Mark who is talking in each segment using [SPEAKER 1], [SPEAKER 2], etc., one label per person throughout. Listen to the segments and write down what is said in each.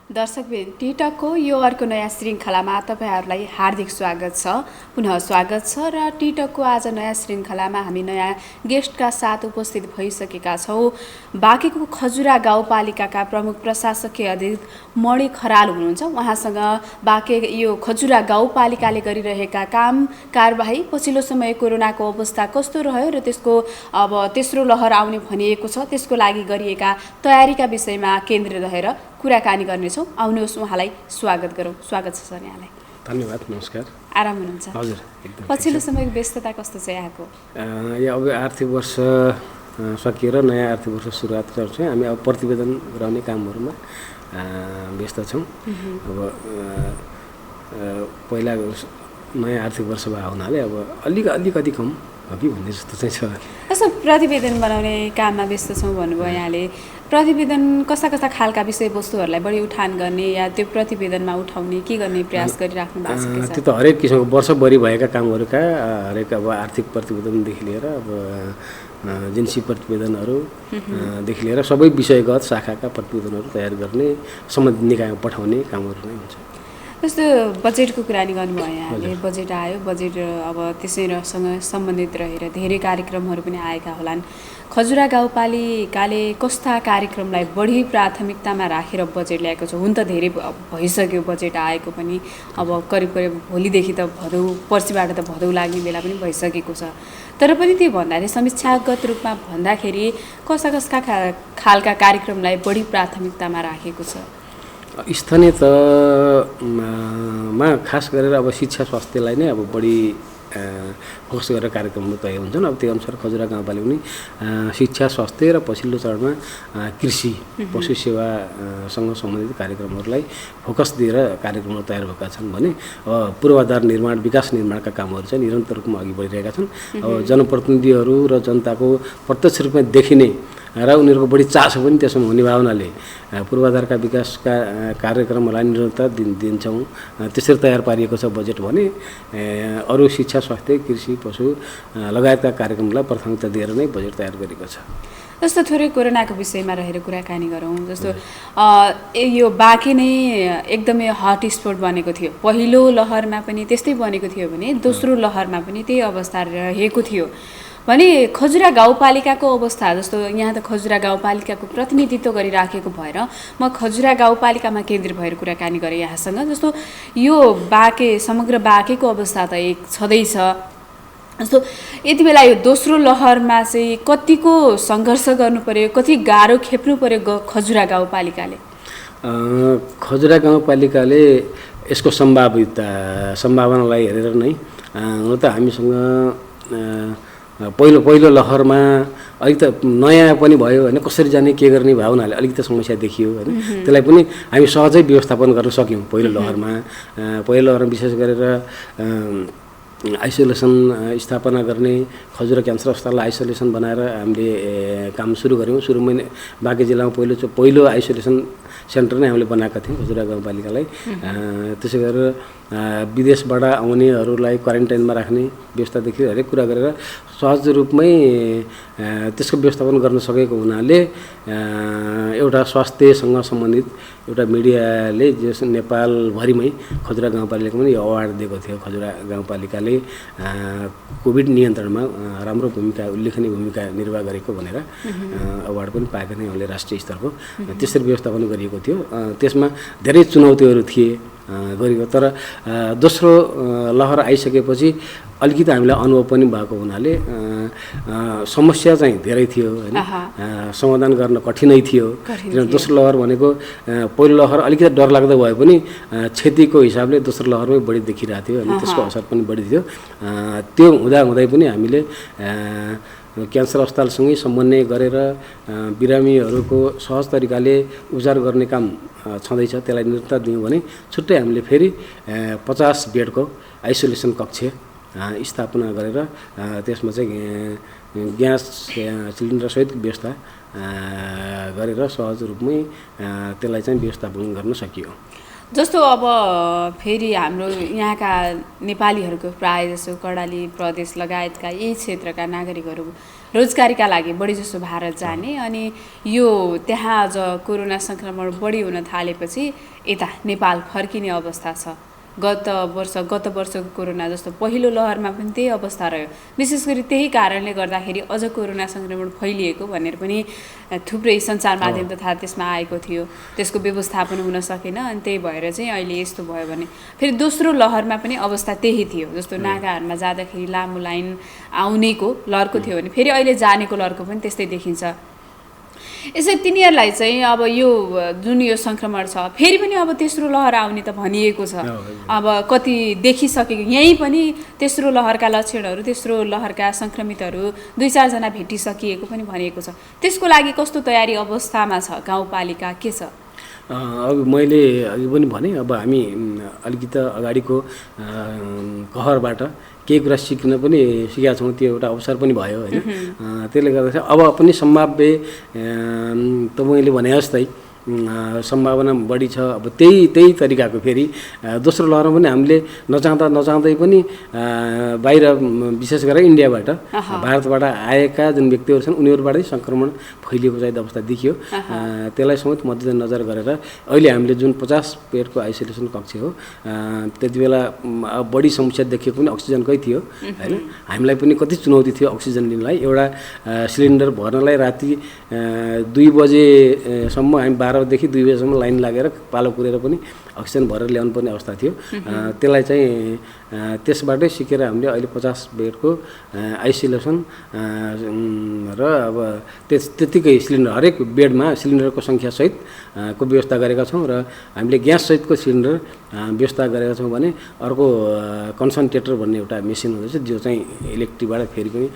[SPEAKER 1] दर्शकबिन टिटकको यो अर्को नयाँ श्रृङ्खलामा तपाईहरुलाई हार्दिक स्वागत छ। पुनः स्वागत छ र टिटकको आज नयाँ श्रृङ्खलामा हामी नयाँ गेस्टका साथ उपस्थित भइसकेका छौं। बाँकेको खजुरा गाउँपालिकाका प्रमुख प्रशासकीय अधिकृत मणि खराल हुनुहुन्छ। उहाँसँग बाँके यो खजुरा गाउँपालिकाले गरिरहेका काम कारबाही, पछिल्लो समय कोरोनाको अवस्था कस्तो रह्यो र त्यसको अब तेस्रो लहर आउने भनिएको छ, त्यसको लागि गरिएका तयारीका विषयमा केन्द्रित रहेर कुराकानी गर्नेछौँ। आउनुहोस् उहाँलाई स्वागत गरौँ। स्वागत छ सर यहाँलाई।
[SPEAKER 2] धन्यवाद, नमस्कार।
[SPEAKER 1] आराम हुनुहुन्छ?
[SPEAKER 2] हजुर, एकदम।
[SPEAKER 1] पछिल्लो समयको व्यस्तता कस्तो छ यहाँको?
[SPEAKER 2] यो अब आर्थिक वर्ष सकिएर नयाँ आर्थिक वर्ष सुरुवात गर्छौँ। हामी अब प्रतिवेदन गराउने कामहरूमा व्यस्त छौँ। अब पहिला नयाँ आर्थिक वर्ष भएको हुनाले अब अलिकति कम हो कि भन्ने जस्तो चाहिँ छ।
[SPEAKER 1] कस्तो प्रतिवेदन बनाउने काममा व्यस्त छौँ भन्नुभयो यहाँले। प्रतिवेदन कस्ता खालका विषयवस्तुहरूलाई बढी उठान गर्ने या त्यो प्रतिवेदनमा उठाउने के गर्ने प्रयास गरिराख्नु भएको छ?
[SPEAKER 2] त्यो त हरेक किसिमको वर्षभरि भएका कामहरूका हरेक अब आर्थिक प्रतिवेदनदेखि लिएर अब जिन्सी प्रतिवेदनहरूदेखि लिएर सबै विषयगत शाखाका प्रतिवेदनहरू तयार गर्ने, सम्बन्धित निकायमा पठाउने कामहरू नै हुन्छ।
[SPEAKER 1] जस्तो बजेटको कुरा नि गर्नुभयो यहाँले। बजेट आयो, बजेट अब त्यसैसँग सम्बन्धित रहेर धेरै कार्यक्रमहरू पनि आएका होलान्। खजुरा गाउँपालिकाले कस्ता कार्यक्रमलाई बढी प्राथमिकतामा राखेर बजेट ल्याएको छ? हुन त धेरै भइसक्यो बजेट आएको पनि, अब करिब भोलिदेखि त भदौ, पर्सिबाट त भदौ लाग्ने बेला पनि भइसकेको छ। तर पनि त्यो भन्दाखेरि समीक्षागत रूपमा भन्दाखेरि कस्ता खालका कार्यक्रमलाई बढी प्राथमिकतामा राखेको छ?
[SPEAKER 2] स्थानीय तहमा खास गरेर अब शिक्षा स्वास्थ्यलाई नै अब बढी फोकस गरेर कार्यक्रमहरू तय हुन्छन्। अब त्यो अनुसार खजुरा गाउँपालिका पनि शिक्षा स्वास्थ्य र पछिल्लो चरणमा कृषि पशु सेवासँग सम्बन्धित कार्यक्रमहरूलाई फोकस दिएर कार्यक्रमहरू तयार भएका छन् भने अब पूर्वाधार निर्माण, विकास निर्माणका कामहरू चाहिँ निरन्तर रूपमा अघि बढिरहेका छन्। अब जनप्रतिनिधिहरू र जनताको प्रत्यक्ष रूपमा देखिने र उनीहरूको बढी चासो पनि त्यसमा हुने भावनाले पूर्वाधारका विकासका कार्यक्रमहरूलाई निरन्तरता दिन्छौँ। त्यसरी तयार पारिएको छ बजेट भने अरू शिक्षा स्वास्थ्य कृषि पशु लगायतका कार्यक्रमलाई प्राथमिकता दिएर नै बजेट तयार गरेको छ।
[SPEAKER 1] जस्तो थोरै कोरोनाको विषयमा रहेर कुराकानी गरौँ। जस्तो यो बाँके नै एकदमै हट स्पट बनेको थियो। पहिलो लहरमा पनि त्यस्तै बनेको थियो भने दोस्रो लहरमा पनि त्यही अवस्था रहेको थियो भने खजुरा गाउँपालिकाको अवस्था जस्तो यहाँ त खजुरा गाउँपालिकाको प्रतिनिधित्व गरिराखेको भएर म खजुरा गाउँपालिकामा केन्द्रित भएर कुराकानी गरेँ यहाँसँग। जस्तो यो बाँके समग्र बाँकेको अवस्था त एक छँदैछ। जस्तो यति बेला यो दोस्रो लहरमा चाहिँ कतिको सङ्घर्ष गर्नु पर्यो, कति गाह्रो खेप्नु पर्यो खजुरा गाउँपालिकाले?
[SPEAKER 2] खजुरा गाउँपालिकाले यसको सम्भावनालाई हेरेर नै हुन त हामीसँग पहिलो लहरमा अलिक त नयाँ पनि भयो होइन, कसरी जाने के गर्ने भावनाले अलिकति समस्या देखियो होइन। त्यसलाई पनि हामी सहजै व्यवस्थापन गर्न सक्यौँ। पहिलो लहरमा विशेष गरेर आइसोलेसन स्थापना गर्ने, खजुरा क्यान्सर अस्पताललाई आइसोलेसन बनाएर हामीले काम सुरु गऱ्यौँ। सुरुमै बाँके जिल्लामा पहिलो आइसोलेसन सेन्टर नै हामीले बनाएका थियौँ खजुरा गाउँपालिकालाई। त्यसै गरेर विदेशबाट आउनेहरूलाई क्वारेन्टाइनमा राख्ने व्यवस्थादेखि हरेक कुरा गरेर सहज रूपमै त्यसको व्यवस्थापन गर्न सकेको हुनाले एउटा स्वास्थ्यसँग सम्बन्धित एउटा मिडियाले जस नेपालभरिमै खजुरा गाउँपालिकामा यो अवार्ड दिएको थियो। खजुरा गाउँपालिकाले कोभिड नियन्त्रणमा राम्रो उल्लेखनीय भूमिका निर्वाह गरेको भनेर अवार्ड पनि पाएका थियौँ हामीले राष्ट्रिय स्तरको। त्यसरी व्यवस्थापन गरिएको थियो। त्यसमा धेरै चुनौतीहरू थिए गरेको, तर दोस्रो लहर आइसकेपछि अलिकति हामीलाई अनुभव पनि भएको हुनाले समस्या चाहिँ धेरै थियो होइन, समाधान गर्न कठिनै थियो। दोस्रो लहर भनेको पहिलो लहर अलिकति डरलाग्दो भए पनि क्षतिको हिसाबले दोस्रो लहरमै बढी देखिरहेको थियो अनि त्यसको असर पनि बढी थियो। त्यो हुँदै पनि हामीले क्यान्सर अस्पतालसँगै समन्वय गरेर बिरामीहरूको सहज तरिकाले उपचार गर्ने काम छँदैछ। त्यसलाई निरन्तर दियौँ भने छुट्टै हामीले फेरि 50 बेडको आइसोलेसन कक्ष स्थापना गरेर त्यसमा चाहिँ ग्यास सिलिन्डरसहित व्यवस्था गरेर सहज रूपमै त्यसलाई चाहिँ व्यवस्थापन गर्न सकियो।
[SPEAKER 1] जस्तो अब फेरि हाम्रो यहाँका नेपालीहरूको प्रायःजसो कर्णाली प्रदेश लगायतका यही क्षेत्रका नागरिकहरू रोजगारीका लागि बढी जसो भारत जाने अनि यो त्यहाँ अझ कोरोना सङ्क्रमण बढी हुन थालेपछि यता नेपाल फर्किने अवस्था छ। गत वर्षको कोरोना जस्तो पहिलो लहरमा पनि त्यही अवस्था रह्यो। विशेष गरी त्यही कारणले गर्दाखेरि अझ कोरोना सङ्क्रमण फैलिएको भनेर पनि थुप्रै सञ्चार माध्यम तथा त्यसमा आएको थियो। त्यसको व्यवस्थापन हुन सकेन अनि त्यही भएर चाहिँ अहिले यस्तो भयो भने फेरि दोस्रो लहरमा पनि अवस्था त्यही थियो। जस्तो नागाहरूमा जाँदाखेरि लामो लाइन आउनेको लहरको थियो भने फेरि अहिले जानेको लहरको पनि त्यस्तै देखिन्छ। यसै तिनीहरूलाई चाहिँ अब यो जुन यो सङ्क्रमण छ फेरि पनि अब तेस्रो लहर आउने त भनिएको छ। अब कति देखिसकेको यहीँ पनि तेस्रो लहरका लक्षणहरू तेस्रो लहरका सङ्क्रमितहरू 2-4 जना भेटिसकिएको पनि भनिएको छ। त्यसको लागि कस्तो तयारी अवस्थामा छ गाउँपालिका, के छ?
[SPEAKER 2] अब मैले अघि पनि भने अब हामी अलिकति अगाडिको कहरबाट केही कुरा सिक्न पनि सिकेका छौँ। त्यो एउटा अवसर पनि भयो होइन। त्यसले गर्दा अब पनि सम्भाव्य तपाईँले भने जस्तै सम्भावना बढी छ। अब त्यही तरिकाको फेरि दोस्रो लहरमा पनि हामीले नचाहँदै पनि बाहिर विशेष गरेर इन्डियाबाट भारतबाट आएका जुन व्यक्तिहरू छन् उनीहरूबाटै सङ्क्रमण फैलिएको चाहिँ अवस्था देखियो। त्यसलाई समेत मध्यनजर गरेर अहिले हामीले जुन 50 बेडको आइसोलेसन कक्ष हो त्यति बेला बढी समस्या देखिएको पनि अक्सिजनकै थियो होइन। हामीलाई पनि कति चुनौती थियो अक्सिजन लिनलाई। एउटा सिलिन्डर भर्नलाई राति 2 बजेसम्म हामी 12देखि 2 बजेसम्म लाइन लागेर पालो कुरेर पनि अक्सिजन भरेर ल्याउनु पर्ने अवस्था थियो। त्यसलाई चाहिँ त्यसबाटै सिकेर हामीले अहिले 50 बेडको आइसोलेसन र अब त्यतिकै सिलिन्डर हरेक बेडमा सिलिन्डरको सङ्ख्यासहित को व्यवस्था गरेका छौँ र हामीले ग्याससहितको सिलिन्डर व्यवस्था गरेका छौँ भने अर्को कन्सन्ट्रेटर भन्ने एउटा मेसिन हुँदैछ जो चाहिँ इलेक्ट्रिकबाट फेरि पनि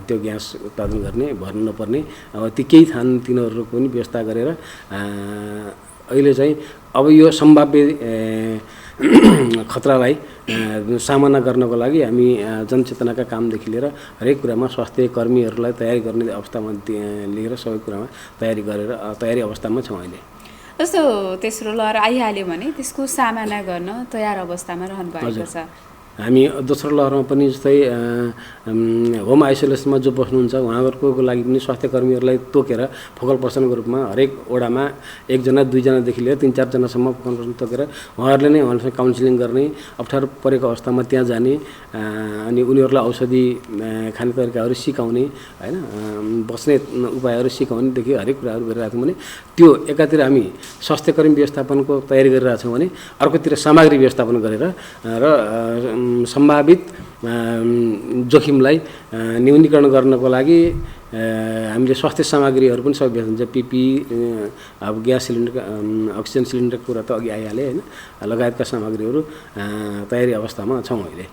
[SPEAKER 2] त्यो ग्यास उत्पादन गर्ने भर्नु नपर्ने अब ती केही थान तिनीहरूको पनि व्यवस्था गरेर अहिले चाहिँ अब यो सम्भाव्य खतरालाई सामना गर्नको लागि हामी जनचेतनाका कामदेखि लिएर हरेक कुरामा स्वास्थ्य कर्मीहरूलाई तयारी गर्ने अवस्थामा लिएर सबै कुरामा तयारी अवस्थामा छौँ अहिले।
[SPEAKER 1] जस्तो तेस्रो लहर आइहाल्यो भने त्यसको सामना गर्न तयार अवस्थामा रहनु भएको छ।
[SPEAKER 2] हामी दोस्रो लहरमा पनि जस्तै होम आइसोलेसनमा जो बस्नुहुन्छ उहाँहरूको लागि पनि स्वास्थ्य कर्मीहरूलाई तोकेर फोकल पर्सनको रूपमा हरेक वडामा 1 जना 2 जनादेखि लिएर 3-4 जनासम्म फोकल पर्सन तोकेर उहाँहरूले नै उहाँहरूसँग काउन्सिलिङ गर्ने, अप्ठ्यारो परेको अवस्थामा त्यहाँ जाने अनि उनीहरूलाई औषधि खाने तरिकाहरू सिकाउने होइन, बस्ने उपायहरू सिकाउनेदेखि हरेक कुराहरू गरिरहेको छौँ भने त्यो एकातिर हामी स्वास्थ्य कर्मी व्यवस्थापनको तयारी गरिरहेछौँ भने अर्कोतिर सामग्री व्यवस्थापन गरेर र सम्भावित जोखिमलाई न्यूनीकरण गर्नको लागि हामीले स्वास्थ्य सामग्रीहरू पनि सबै बेच्नुहुन्छ। पिपी अब ग्यास सिलिन्डर अक्सिजन सिलिन्डरको कुरा त अघि आइहाले होइन, लगायतका सामग्रीहरू तयारी अवस्थामा छौँ अहिले।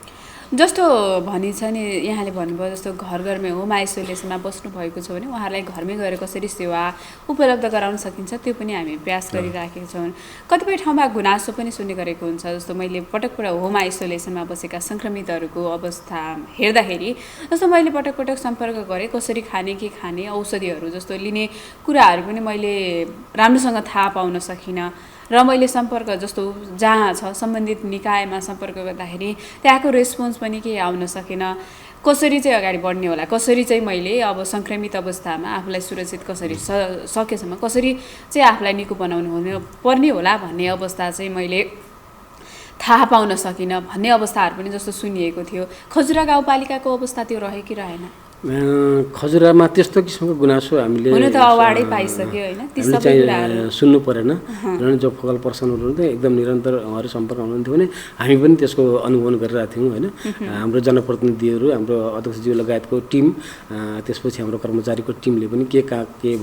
[SPEAKER 1] जस्तो भनिन्छ नि यहाँले भन्नुभयो जस्तो घरमै होम आइसोलेसनमा बस्नुभएको छ भने उहाँहरूलाई घरमै गएर कसरी सेवा उपलब्ध गराउन सकिन्छ त्यो पनि हामी प्रयास गरिराखेका छौँ। कतिपय ठाउँमा गुनासो पनि सुन्ने गरेको हुन्छ। जस्तो मैले पटक होम आइसोलेसनमा बसेका सङ्क्रमितहरूको अवस्था हेर्दाखेरि जस्तो मैले पटक सम्पर्क गरेँ कसरी खाने के खाने औषधिहरू जस्तो लिने कुराहरू पनि मैले राम्रोसँग थाहा पाउन सकिनँ र मैले सम्पर्क जस्तो जहाँ छ सम्बन्धित निकायमा सम्पर्क गर्दाखेरि त्यहाँको रेस्पोन्स पनि केही आउन सकेन। कसरी चाहिँ अगाडि बढ्ने होला, कसरी चाहिँ मैले अब सङ्क्रमित अवस्थामा आफूलाई सुरक्षित कसरी सकेसम्म कसरी चाहिँ आफूलाई निको बनाउनु पर्ने होला भन्ने अवस्था चाहिँ मैले थाहा पाउन सकिनँ भन्ने अवस्थाहरू पनि जस्तो सुनिएको थियो। खजुरा गाउँपालिकाको अवस्था त्यो रह्यो कि रहेन?
[SPEAKER 2] खजुरामा त्यस्तो किसिमको गुनासो हामीले
[SPEAKER 1] अवार्डै पाइसक्यो होइन, ती सबै कुराहरू
[SPEAKER 2] सुन्नु परेन। र जो फोकल पर्सनहरू हुनुहुन्थ्यो एकदम निरन्तर उहाँहरू सम्पर्क हुनुहुन्थ्यो भने हामी पनि त्यसको अनुभव गरिरहेको थियौँ होइन। हाम्रो जनप्रतिनिधिहरू, हाम्रो अध्यक्षज्यू लगायतको टिम, त्यसपछि हाम्रो कर्मचारीको टिमले पनि के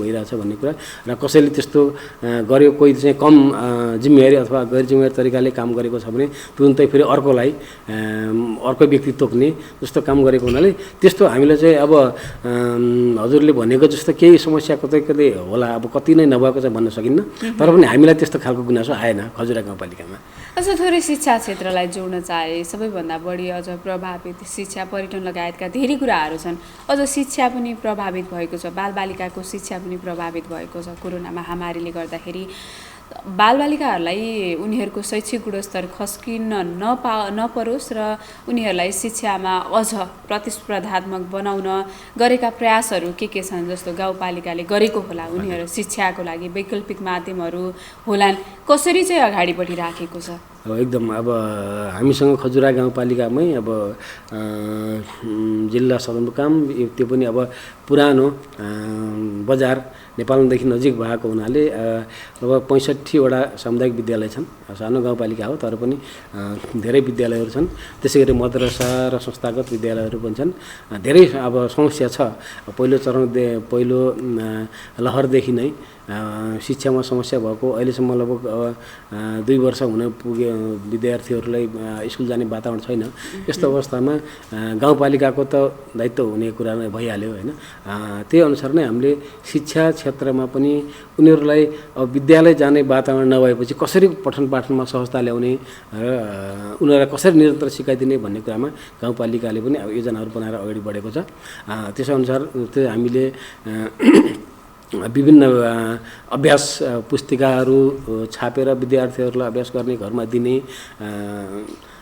[SPEAKER 2] भइरहेछ भन्ने कुरा र कसैले त्यस्तो गर्यो, कोही चाहिँ कम जिम्मेवारी अथवा गैर जिम्मेवारी तरिकाले काम गरेको छ भने तुरुन्तै फेरि अर्को व्यक्ति तोक्ने जस्तो काम गरेको हुनाले त्यस्तो हामीलाई चाहिँ अब हजुरले भनेको जस्तो केही समस्या कतै होला, अब कति नै नभएको चाहिँ भन्न सकिन्न, तर पनि हामीलाई त्यस्तो खालको गुनासो आएन खजुरा गाउँपालिकामा।
[SPEAKER 1] अझ थोरै शिक्षा क्षेत्रलाई जोड्न चाहे सबैभन्दा बढी अझ प्रभावित शिक्षा पर्यटन लगायतका धेरै कुराहरू छन्। अझ शिक्षा पनि प्रभावित भएको छ, बालबालिकाको शिक्षा पनि प्रभावित भएको छ कोरोना महामारीले गर्दाखेरि। बालबालिकाहरूलाई उनीहरूको शैक्षिक गुणस्तर खस्किन नपरोस् र उनीहरूलाई शिक्षामा अझ प्रतिस्पर्धात्मक बनाउन गरेका प्रयासहरू के छन्? जस्तो गाउँपालिकाले गरेको होला, उनीहरू शिक्षाको लागि वैकल्पिक माध्यमहरू होलान्, कसरी चाहिँ अगाडि बढिराखेको छ?
[SPEAKER 2] एकदम अब हामीसँग खजुरा गाउँपालिकामै अब जिल्ला सदरमुकाम त्यो पनि अब पुरानो बजार नेपालदेखि नजिक भएको हुनाले अब 65वटा सामुदायिक विद्यालय छन्। सानो गाउँपालिका हो तर पनि धेरै विद्यालयहरू छन्। त्यसै गरी मद्रसा र संस्थागत विद्यालयहरू पनि छन्। धेरै अब समस्या छ। पहिलो लहरदेखि नै शिक्षामा समस्या भएको अहिलेसम्म लगभग 2 वर्ष हुन पुग्यो विद्यार्थीहरूलाई स्कुल जाने वातावरण छैन। यस्तो अवस्थामा गाउँपालिकाको त दायित्व हुने कुरा नै भइहाल्यो होइन। त्यही अनुसार नै हामीले शिक्षा क्षेत्रमा पनि उनीहरूलाई अब विद्यालय जाने वातावरण नभएपछि कसरी पठन पाठनमा सहजता ल्याउने र उनीहरूलाई कसरी निरन्तर सिकाइदिने भन्ने कुरामा गाउँपालिकाले पनि अब योजनाहरू बनाएर अगाडि बढेको छ। त्यसअनुसार त्यो हामीले विभिन्न अभ्यास पुस्तिकाहरू छापेर विद्यार्थीहरूलाई अभ्यास गर्ने घरमा दिने,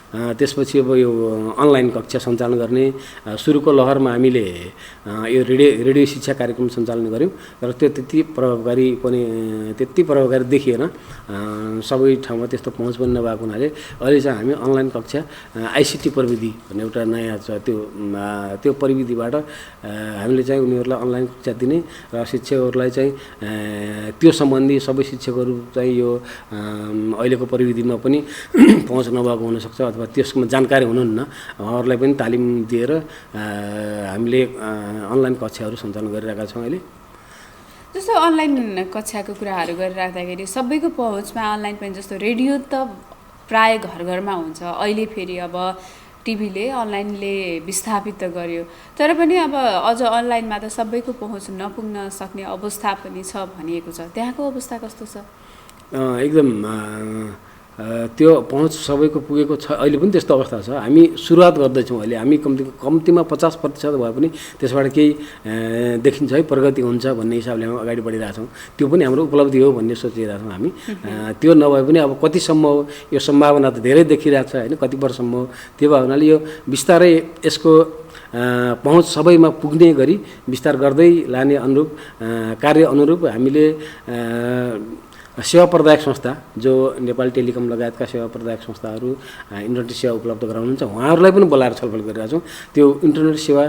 [SPEAKER 2] त्यसपछि अब यो अनलाइन कक्षा सञ्चालन गर्ने, सुरुको लहरमा हामीले यो रेडियो शिक्षा कार्यक्रम सञ्चालन गऱ्यौँ र त्यो त्यति प्रभावकारी देखिएन। सबै ठाउँमा त्यस्तो पहुँच पनि नभएको हुनाले अहिले चाहिँ हामी अनलाइन कक्षा आइसिटी प्रविधि भन्ने एउटा नयाँ छ, त्यो प्रविधिबाट हामीले चाहिँ उनीहरूलाई अनलाइन कक्षा दिने र शिक्षकहरूलाई चाहिँ त्यो सम्बन्धी सबै शिक्षकहरू चाहिँ यो अहिलेको प्रविधिमा पनि पहुँच नभएको हुनसक्छ अथवा त्यसमा जानकारी हुनुहुन्न, उहाँहरूलाई पनि तालिम दिएर हामीले अनलाइन कक्षाहरू सञ्चालन गरिरहेका छौँ। अहिले
[SPEAKER 1] जस्तो अनलाइन कक्षाको कुराहरू गरिराख्दाखेरि सबैको पहुँचमा अनलाइन पनि, जस्तो रेडियो त प्राय घर घरमा हुन्छ, अहिले फेरि अब टिभीले अनलाइनले विस्थापित त गर्यो, तर पनि अब अझ अनलाइनमा त सबैको पहुँच नपुग्न सक्ने अवस्था पनि छ भनिएको छ। त्यहाँको अवस्था कस्तो छ?
[SPEAKER 2] एकदम त्यो पहुँच सबैको पुगेको छ। अहिले पनि त्यस्तो अवस्था छ। हामी सुरुवात गर्दैछौँ। अहिले हामी कम्तीमा 50% भए पनि त्यसबाट केही देखिन्छ है, प्रगति हुन्छ भन्ने हिसाबले हामी अगाडि बढिरहेछौँ। त्यो पनि हाम्रो उपलब्धि हो भन्ने सोचिरहेछौँ हामी। त्यो नभए पनि अब कतिसम्म हो यो सम्भावना त धेरै देखिरहेको छ होइन, कति वर्षसम्म हो त्यो भए हुनाले यो बिस्तारै यसको पहुँच सबैमा पुग्ने गरी विस्तार गर्दै लाने अनुरूप कार्य अनुरूप हामीले सेवा प्रदायक संस्था जो नेपाल टेलिकम लगायतका सेवा प्रदायक संस्थाहरू इन्टरनेट सेवा उपलब्ध गराउनुहुन्छ उहाँहरूलाई पनि बोलाएर छलफल गरिरहेका छौँ। त्यो इन्टरनेट सेवा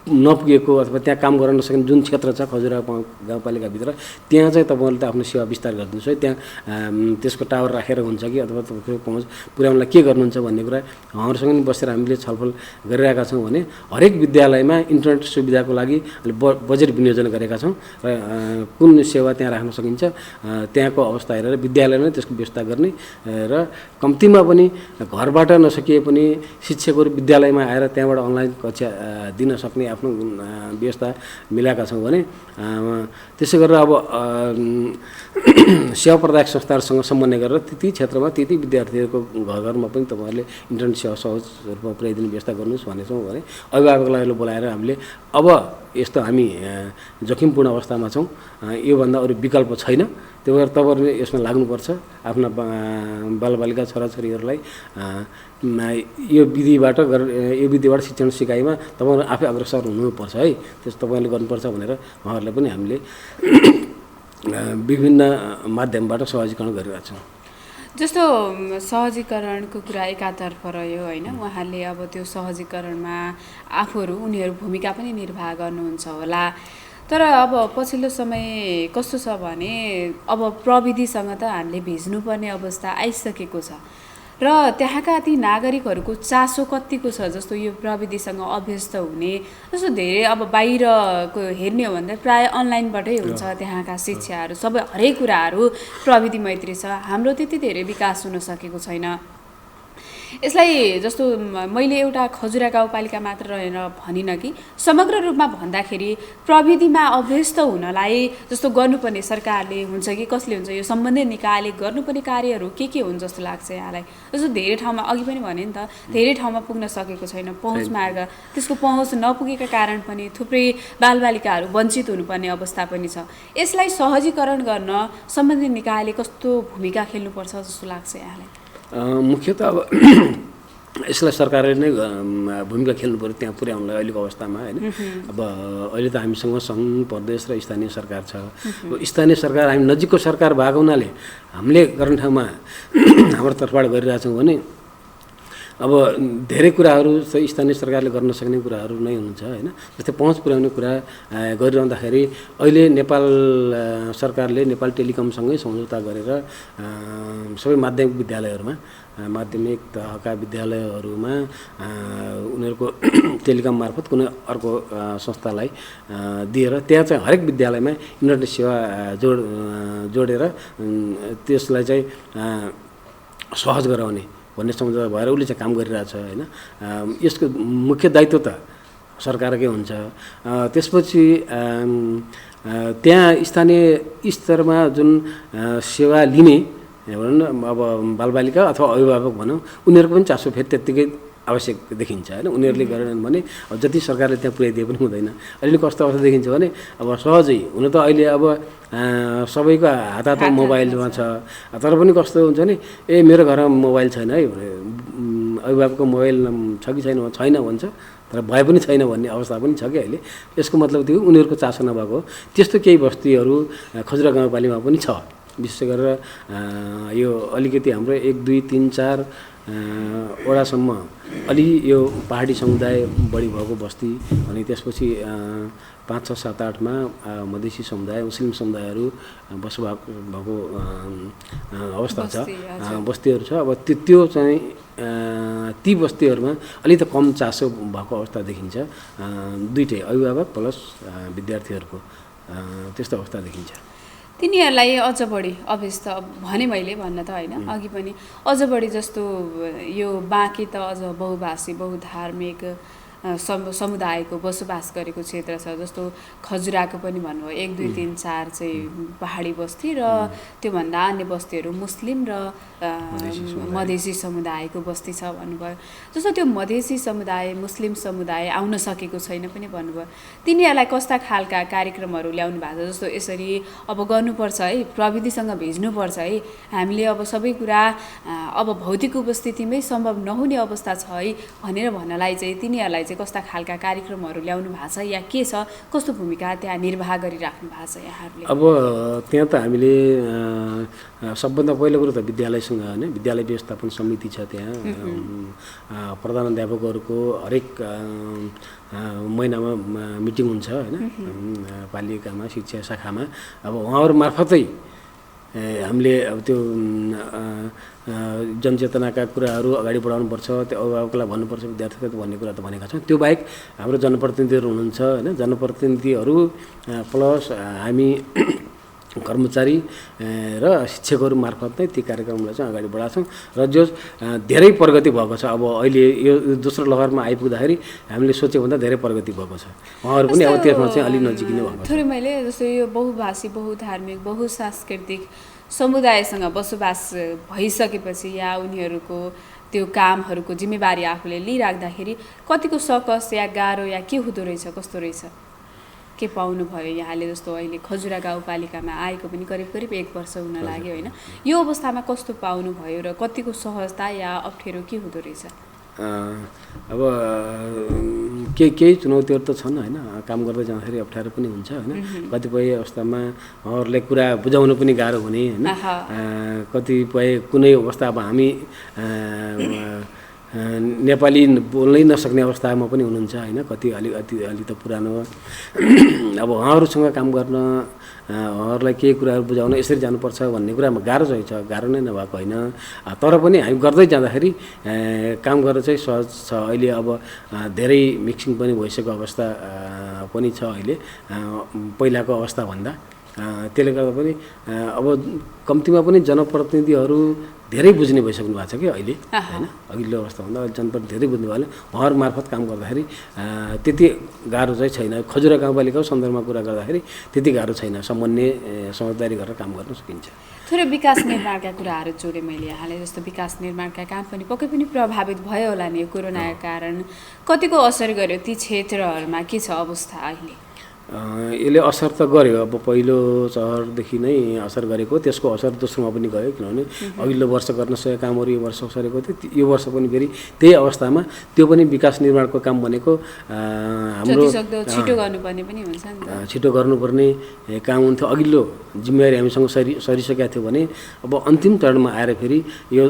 [SPEAKER 2] नपुगेको अथवा त्यहाँ काम गर्न नसक्ने जुन क्षेत्र छ खजुरा गाउँपालिकाभित्र त्यहाँ चाहिँ तपाईँहरूले त आफ्नो सेवा विस्तार गरिदिनुहोस् है, त्यहाँ त्यसको टावर राखेर हुन्छ कि अथवा तपाईँको पहुँच पुर्याउनलाई के गर्नुहुन्छ भन्ने कुरा उहाँहरूसँग पनि बसेर हामीले छलफल गरिरहेका छौँ भने हरेक विद्यालयमा इन्टरनेट सुविधाको लागि बजेट विनियोजन गरेका छौँ र कुन सेवा त्यहाँ राख्न सकिन्छ त्यहाँको अवस्था हेरेर विद्यालयले त्यसको व्यवस्था गर्ने र कम्तीमा पनि घरबाट नसकिए पनि शिक्षकहरू विद्यालयमा आएर त्यहाँबाट अनलाइन कक्षा दिन सक्ने आफ्नो व्यवस्था मिलाएका छौँ भने त्यसै गरेर अब सेवा प्रदायक संस्थाहरूसँग समन्वय गरेर ती क्षेत्रमा ती विद्यार्थीहरूको घरमा पनि तपाईँहरूले इन्टरनेट सेवा सहज रूपमा पुर्याइदिने व्यवस्था गर्नुहोस् भनेछौँ भने अभिभावकलाई बोलाएर हामीले अब यस्तो हामी जोखिमपूर्ण अवस्थामा छौँ, योभन्दा अरू विकल्प छैन, त्यो भएर तपाईँहरूले यसमा लाग्नुपर्छ। आफ्ना बालबालिका छोराछोरीहरूलाई यो विधिबाट शिक्षण सिकाइमा तपाईँहरू आफै अग्रसर हुनुपर्छ है, त्यस्तो तपाईँले गर्नुपर्छ भनेर उहाँहरूलाई पनि हामीले विभिन्न माध्यमबाट सहजीकरण गरिरहेका छौँ।
[SPEAKER 1] जस्तो सहजीकरणको कुरा एकातर्फ रह्यो होइन, उहाँले अब त्यो सहजीकरणमा उनीहरू भूमिका पनि निर्वाह गर्नुहुन्छ होला, तर अब पछिल्लो समय कस्तो छ भने अब प्रविधिसँग त हामीले भिज्नुपर्ने अवस्था आइसकेको छ र त्यहाँका ती नागरिकहरूको चासो कतिको छ जस्तो यो प्रविधिसँग अभ्यस्त हुने, जस्तो धेरै अब बाहिरको हेर्ने हो भने प्राय अनलाइनबाटै हुन्छ त्यहाँका शिक्षाहरू, सबै हरेक कुराहरू प्रविधि मैत्री छ। हाम्रो त्यति धेरै विकास हुन सकेको छैन। यसलाई जस्तो मैले एउटा खजुरा गाउँपालिका मात्र रहेन भनिनँ कि समग्र रूपमा भन्दाखेरि प्रविधिमा अभ्यस्त हुनलाई जस्तो गर्नुपर्ने सरकारले हुन्छ कि कसले हुन्छ यो सम्बन्धित निकायले गर्नुपर्ने कार्यहरू के हुन् जस्तो लाग्छ यहाँलाई? जस्तो धेरै ठाउँमा अघि पनि भने नि त धेरै ठाउँमा पुग्न सकेको छैन, पहुँच मार्ग त्यसको पहुँच नपुगेका कारण पनि थुप्रै बालबालिकाहरू वञ्चित हुनुपर्ने अवस्था पनि छ। यसलाई सहजीकरण गर्न सम्बन्धित निकायले कस्तो भूमिका खेल्नुपर्छ जस्तो लाग्छ यहाँलाई?
[SPEAKER 2] मुख्यतः अब यसलाई सरकारले नै भूमिका खेल्नु पऱ्यो त्यहाँ पुर्याउनलाई अहिलेको अवस्थामा होइन। अब अहिले त हामीसँग सङ्घ प्रदेश र स्थानीय सरकार छ। स्थानीय सरकार हामी नजिकको सरकार भएको हुनाले हामीले गर्ने ठाउँमा हाम्रो तर्फबाट गरिरहेछौँ भने अब धेरै कुराहरू चाहिँ स्थानीय सरकारले गर्न सक्ने कुराहरू नै हुन्छ होइन। जस्तै पहुँच पुर्याउने कुरा गरिरहँदाखेरि अहिले नेपाल सरकारले नेपाल टेलिकमसँगै सम्झौता गरेर सबै माध्यमिक विद्यालयहरूमा माध्यमिक तहका विद्यालयहरूमा उनीहरूको टेलिकम मार्फत कुनै अर्को संस्थालाई दिएर त्यहाँ चाहिँ हरेक विद्यालयमा इन्टरनेट सेवा जोडेर त्यसलाई चाहिँ सहज गराउने भन्ने सम्झौता भएर उसले चाहिँ काम गरिरहेछ होइन। यसको मुख्य दायित्व त सरकारकै हुन्छ। त्यसपछि त्यहाँ स्थानीय स्तरमा जुन सेवा लिने भनौँ न अब बालबालिका अथवा अभिभावक भनौँ उनीहरूको पनि चासो फेरि त्यत्तिकै आवश्यक देखिन्छ होइन। उनीहरूले गरेनन् भने अब जति सरकारले त्यहाँ पुर्याइदिए पनि हुँदैन। अहिले कस्तो अवस्था देखिन्छ भने अब सहजै हुन त अहिले अब सबैको हात मोबाइलमा छ, तर पनि कस्तो हुन्छ नि मेरो घरमा मोबाइल छैन है अभिभावकको मोबाइल छ कि छैन भन्छ, तर भए पनि छैन भन्ने अवस्था पनि छ कि अहिले। यसको मतलब त्यो उनीहरूको चासो नभएको हो। त्यस्तो केही बस्तीहरू खजुरा गाउँपालिकामा पनि छ। विशेष गरेर यो अलिकति हाम्रो 1, 2, 3, 4 वडासम्म अलि यो पहाडी समुदाय बढी भएको बस्ती अनि त्यसपछि 5, 6, 7, 8मा मधेसी समुदाय मुस्लिम समुदायहरू बसोबास भएको अवस्था छ, बस्तीहरू छ। अब त्यो चाहिँ ती बस्तीहरूमा अलि त कम चासो भएको अवस्था देखिन्छ। दुईटै अभिभावक प्लस विद्यार्थीहरूको त्यस्तो अवस्था देखिन्छ।
[SPEAKER 1] तिनीहरूलाई अझ बढी अभ्यस्त भने मैले भन्न त होइन अघि पनि अझ बढी जस्तो यो बाँकी त अझ बहुभाषी बहुधार्मिक समुदायको बसोबास गरेको क्षेत्र छ। जस्तो खजुराको पनि भन्नुभयो 1, 2, 3, 4 चाहिँ पहाडी बस्ती र त्योभन्दा अन्य बस्तीहरू मुस्लिम र मधेसी समुदायको बस्ती छ भन्नुभयो। जस्तो त्यो मधेसी समुदाय मुस्लिम समुदाय आउन सकेको छैन पनि भन्नुभयो। तिनीहरूलाई कस्ता खालका कार्यक्रमहरू ल्याउनु भएको छ? जस्तो यसरी अब गर्नुपर्छ है, प्रविधिसँग भेज्नुपर्छ है, हामीले अब सबै कुरा अब भौतिक उपस्थितिमै सम्भव नहुने अवस्था छ है भनेर भन्नलाई चाहिँ तिनीहरूलाई चाहिँ कस्ता खालका कार्यक्रमहरू ल्याउनु भएको छ या के छ? कस्तो भूमिका त्यहाँ निर्वाह गरिराख्नु भएको छ यहाँहरूले?
[SPEAKER 2] अब त्यहाँ त हामीले सबभन्दा पहिलो कुरो त विद्यालयसँग होइन, विद्यालय व्यवस्थापन समिति छ त्यहाँ। प्रधानाध्यापकहरूको हरेक महिनामा मिटिङ हुन्छ होइन पालिकामा शिक्षा शाखामा। अब उहाँहरू मार्फतै हामीले अब त्यो जनचेतनाका कुराहरू अगाडि बढाउनुपर्छ, त्यो अभिभावकलाई भन्नुपर्छ, विद्यार्थीलाई भन्ने कुरा त भनेका छौँ। त्यो बाहेक हाम्रो जनप्रतिनिधिहरू हुनुहुन्छ होइन, जनप्रतिनिधिहरू प्लस हामी कर्मचारी र शिक्षकहरू मार्फत नै ती कार्यक्रमलाई चाहिँ अगाडि बढाउँछौँ र जो धेरै प्रगति भएको छ। अब अहिले यो दोस्रो लहरमा आइपुग्दाखेरि हामीले सोचेभन्दा धेरै प्रगति भएको छ। उहाँहरू पनि अब त्यसमा चाहिँ अलिक नजिकिने भएको छ।
[SPEAKER 1] थोरै मैले जस्तो यो बहुभाषी बहुधार्मिक बहुसांस्कृतिक समुदायसँग बसोबास भइसकेपछि या उनीहरूको त्यो कामहरूको जिम्मेवारी आफूले लिइराख्दाखेरि कतिको सकस या गाह्रो या के हुँदो रहेछ, कस्तो रहेछ, के पाउनु भयो यहाँले? जस्तो अहिले खजुरा गाउँपालिकामा आएको पनि करिब 1 वर्ष हुन लाग्यो होइन, यो अवस्थामा कस्तो पाउनु भयो र कतिको सहजता या अप्ठ्यारो के हुँदो रहेछ?
[SPEAKER 2] अब केही चुनौतीहरू त छन् होइन, काम गर्दै जाँदाखेरि अप्ठ्यारो पनि हुन्छ होइन। कतिपय अवस्थामा उहाँहरूलाई कुरा बुझाउनु पनि गाह्रो हुने होइन। कतिपय कुनै अवस्था अब हामी नेपाली बोल्नै नसक्ने अवस्थामा पनि हुनुहुन्छ होइन। कति अलि त पुरानो अब उहाँहरूसँग काम गर्न उहाँहरूलाई केही कुराहरू बुझाउन यसरी जानुपर्छ भन्ने कुरामा गाह्रो चाहिँ छ, गाह्रो नै नभएको होइन। तर पनि हामी गर्दै जाँदाखेरि काम गर्न चाहिँ सहज छ। अहिले अब धेरै मिक्सिङ पनि भइसकेको अवस्था पनि छ अहिले पहिलाको अवस्थाभन्दा। त्यसले गर्दा पनि अब कम्तीमा पनि जनप्रतिनिधिहरू धेरै बुझ्ने भइसक्नु भएको छ कि अहिले होइन अघिल्लो अवस्थाभन्दा अहिले जनप्रति धेरै बुझ्ने भयो उहाँहरू मार्फत काम गर्दाखेरि त्यति गाह्रो चाहिँ छैन खजुरा गाउँपालिकाको सन्दर्भमा कुरा गर्दाखेरि त्यति गाह्रो छैन समन्वय समझदारी गरेर काम गर्न सकिन्छ
[SPEAKER 1] थोरै विकास निर्माणका कुराहरू जोडेँ मैले यहाँले जस्तो विकास निर्माणका काम पनि पक्कै पनि प्रभावित भयो होला नि यो कोरोनाका कारण कतिको असर गर्यो ती क्षेत्रहरूमा के छ अवस्था अहिले
[SPEAKER 2] यसले असर त गर्यो अब पहिलो चहरदेखि नै असर गरेको त्यसको असर दोस्रोमा पनि गयो किनभने अघिल्लो वर्ष गर्न सकेका कामहरू यो वर्ष सरेको थियो यो वर्ष पनि फेरि त्यही अवस्थामा त्यो पनि विकास निर्माणको काम भनेको हाम्रो
[SPEAKER 1] छिटो गर्नुपर्ने पनि हुन्छ नि
[SPEAKER 2] छिटो गर्नुपर्ने काम हुन्थ्यो अघिल्लो जिम्मेवारी हामीसँग सरिसकेका थियो भने अब अन्तिम चरणमा आएर फेरि यो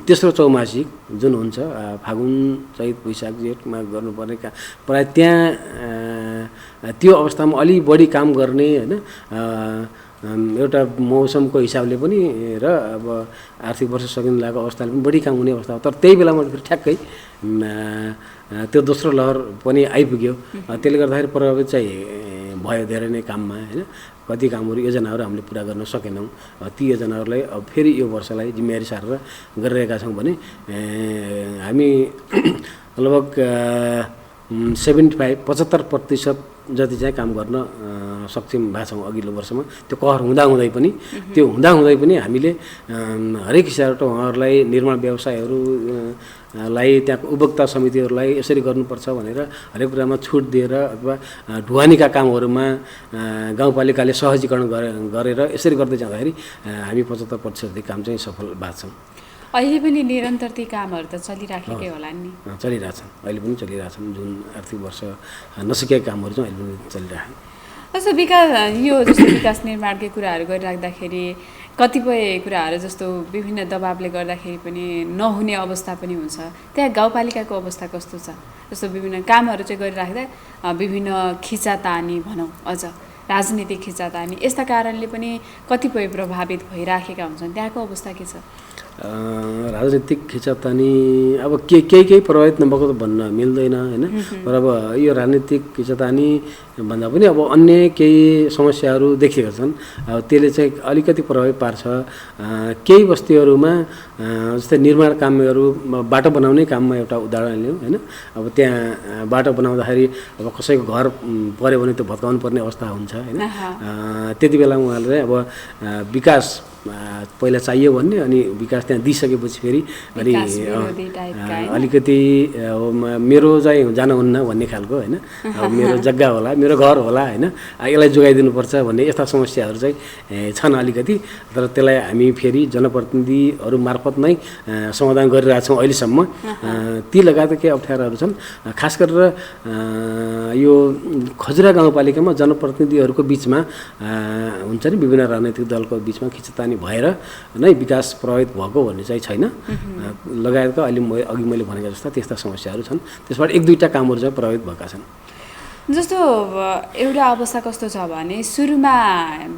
[SPEAKER 2] तेस्रो चौमासिक जुन हुन्छ फागुन चैत वैशाख जेठमा गर्नुपर्ने काम प्राय त्यहाँ त्यो अवस्थामा अलि बढी काम गर्ने होइन एउटा मौसमको हिसाबले पनि र अब आर्थिक वर्ष सकिन लागेको अवस्थाले पनि बढी काम हुने अवस्था हो तर त्यही बेलामा फेरि ठ्याक्कै त्यो दोस्रो लहर पनि आइपुग्यो त्यसले गर्दाखेरि प्रभावित चाहिँ भयो धेरै नै काममा होइन कति कामहरू योजनाहरू हामीले पुरा गर्न सकेनौँ ती योजनाहरूलाई अब फेरि यो वर्षलाई जिम्मेवारी सारेर गरिरहेका छौँ भने हामी लगभग 75% जति चाहिँ काम गर्न सक्षम भएको छौँ अघिल्लो वर्षमा त्यो कहर हुँदाहुँदै पनि हामीले हरेक हिसाबबाट उहाँहरूलाई निर्माण व्यवसायहरूलाई त्यहाँको उपभोक्ता समितिहरूलाई यसरी गर्नुपर्छ भनेर हरेक कुरामा छुट दिएर अथवा ढुवानीका कामहरूमा गाउँपालिकाले सहजीकरण गरेर यसरी गर्दै जाँदाखेरि हामी 75% जति काम चाहिँ सफल भएको छौँ
[SPEAKER 1] अहिले पनि निरन्तर ती कामहरू त चलिराखेकै होला नि
[SPEAKER 2] चलिरहेछन् अहिले पनि चलिरहेछन् जुन आर्थिक वर्ष नसकेका कामहरू चाहिँ अहिले पनि चलिरहेछन्
[SPEAKER 1] जस्तो विकास निर्माणकै कुराहरू गरिराख्दाखेरि कतिपय कुराहरू जस्तो विभिन्न दबावले गर्दाखेरि पनि नहुने अवस्था पनि हुन्छ त्यहाँ गाउँपालिकाको अवस्था कस्तो छ जस्तो विभिन्न कामहरू चाहिँ गरिराख्दा विभिन्न खिचातानी भनौँ अझ राजनीतिक खिचातानी यस्ता कारणले पनि कतिपय प्रभावित भइराखेका हुन्छन् त्यहाँको अवस्था के छ
[SPEAKER 2] राजनीतिक खिचातानी अब केही प्रभावित नभएको त भन्न मिल्दैन होइन तर अब यो राजनीतिक खिचातानी भन्दा पनि अब अन्य केही समस्याहरू देखिएका छन् अब त्यसले चाहिँ अलिकति प्रभावित पार्छ केही बस्तीहरूमा जस्तै निर्माण कामहरू बाटो बनाउने काममा एउटा उदाहरण लिउँ होइन अब त्यहाँ बाटो बनाउँदाखेरि अब कसैको घर पऱ्यो भने त्यो भत्काउनु पर्ने अवस्था हुन्छ होइन त्यति बेला उहाँले अब विकास पहिला चाहियो भन्ने अनि विकास त्यहाँ दिइसकेपछि फेरि अनि अलिकति मेरो चाहिँ जानुहुन्न भन्ने खालको होइन अब मेरो जग्गा होला मेरो घर होला होइन यसलाई जोगाइदिनुपर्छ भन्ने यस्ता समस्याहरू चाहिँ छन् अलिकति तर त्यसलाई हामी फेरि जनप्रतिनिधिहरू मार्फत नै समाधान गरिरहेछौँ अहिलेसम्म ती लगायत केही अप्ठ्याराहरू छन् खास गरेर यो खजुरा गाउँपालिकामा जनप्रतिनिधिहरूको बिचमा हुन्छ नि विभिन्न राजनैतिक दलको बिचमा खिचतानी भएर नै विकास प्रभावित भएको भन्ने चाहिँ छैन लगायतका अहिले अघि मैले भनेको जस्ता त्यस्ता समस्याहरू छन् त्यसबाट एक दुईवटा कामहरू चाहिँ प्रभावित भएका छन्
[SPEAKER 1] जस्तो एउटा अवस्था कस्तो छ भने सुरुमा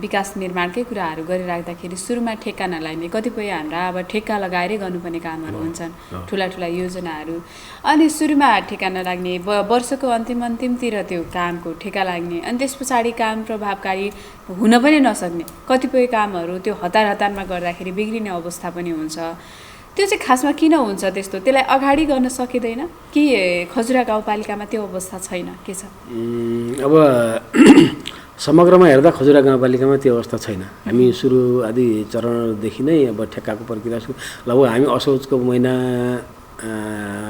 [SPEAKER 1] विकास निर्माणकै कुराहरू गरिराख्दाखेरि सुरुमा ठेक्का नलाग्ने कतिपय हाम्रा अब ठेक्का लगाएरै गर्नुपर्ने कामहरू हुन्छन् ठुला योजनाहरू अनि सुरुमा ठेक्का नलाग्ने वर्षको अन्तिमतिर त्यो कामको ठेक्का लाग्ने अनि त्यस पछाडि काम प्रभावकारी हुन पनि नसक्ने कतिपय कामहरू त्यो हतारमा गर्दाखेरि बिग्रिने अवस्था पनि हुन्छ त्यो चाहिँ खासमा किन हुन्छ त्यस्तो त्यसलाई अगाडि गर्न सकिँदैन कि खजुरा गाउँपालिकामा त्यो अवस्था छैन के छ
[SPEAKER 2] अब समग्रमा हेर्दा खजुरा गाउँपालिकामा त्यो अवस्था छैन हामी सुरु आदि चरणदेखि नै अब ठेक्काको प्रक्रिया लगभग हामी असोजको महिना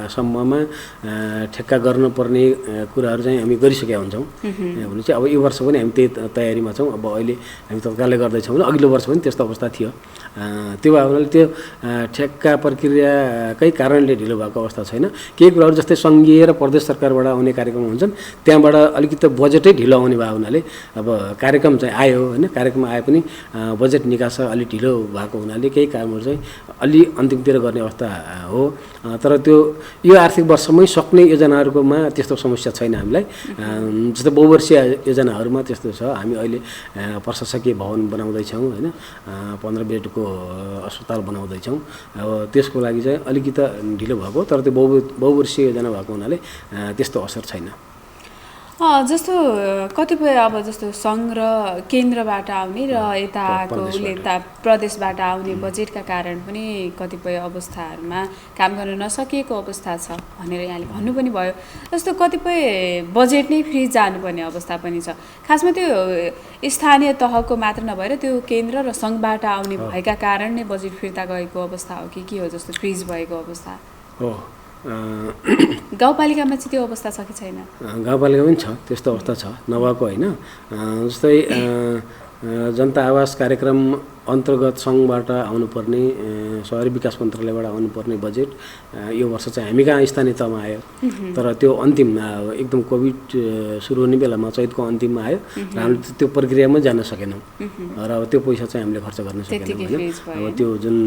[SPEAKER 2] सम्ममा ठेक्का गर्नुपर्ने कुराहरू चाहिँ हामी गरिसकेका हुन्छौँ भने चाहिँ अब यो वर्ष पनि हामी त्यही तयारीमा छौँ अब अहिले हामी तत्कालै गर्दैछौँ र अघिल्लो वर्ष पनि त्यस्तो अवस्था थियो त्यो भएर त्यो ठेक्का प्रक्रियाकै कारणले ढिलो भएको अवस्था छैन केही कुराहरू जस्तै सङ्घीय र प्रदेश सरकारबाट आउने कार्यक्रम हुन्छन् त्यहाँबाट अलिकति बजेटै ढिलो आउने भएको हुनाले अब कार्यक्रम चाहिँ आयो होइन कार्यक्रम आए पनि बजेट निकास अलिक ढिलो भएको हुनाले केही कामहरू चाहिँ अलि अन्तिमतिर गर्ने अवस्था हो तर त्यो यो आर्थिक वर्षमै सक्ने योजनाहरूकोमा त्यस्तो समस्या छैन हामीलाई जस्तो बहुवर्षीय योजनाहरूमा त्यस्तो छ हामी अहिले प्रशासकीय भवन बनाउँदैछौँ होइन 15 बेडको अस्पताल बनाउँदैछौँ अब त्यसको लागि चाहिँ अलिकति ढिलो भएको तर त्यो बहुवर्षीय योजना भएको हुनाले त्यस्तो असर छैन
[SPEAKER 1] जस्तो कतिपय अब जस्तो सङ्घ र केन्द्रबाट आउने र यता प्रदेशबाट आउने बजेटका कारण पनि कतिपय अवस्थाहरूमा काम गर्न नसकिएको अवस्था छ भनेर यहाँले भन्नु पनि भयो। जस्तो कतिपय बजेट नै फ्री जानुपर्ने अवस्था पनि छ। खासमा त्यो स्थानीय तहको मात्र नभएर त्यो केन्द्र र सङ्घबाट आउने भएका कारण नै बजेट फिर्ता गएको अवस्था हो कि के हो जस्तो फ्रिज भएको अवस्था
[SPEAKER 2] हो।
[SPEAKER 1] गाउँपालिकामा चाहिँ त्यो अवस्था छ कि छैन?
[SPEAKER 2] गाउँपालिकामा पनि छ त्यस्तो अवस्था छ, नभएको होइन। जस्तै जनता आवास कार्यक्रम अन्तर्गत सङ्घबाट आउनुपर्ने शहरी विकास मन्त्रालयबाट आउनुपर्ने बजेट यो वर्ष चाहिँ हामी कहाँ स्थानीय तहमा आयो। तर त्यो अन्तिम एकदम कोभिड सुरु हुने बेलामा चैतको अन्तिममा आयो र हामीले त्यो प्रक्रियामा जान सकेनौँ र अब त्यो पैसा चाहिँ हामीले खर्च गर्न सकेनौँ होइन। अब त्यो जुन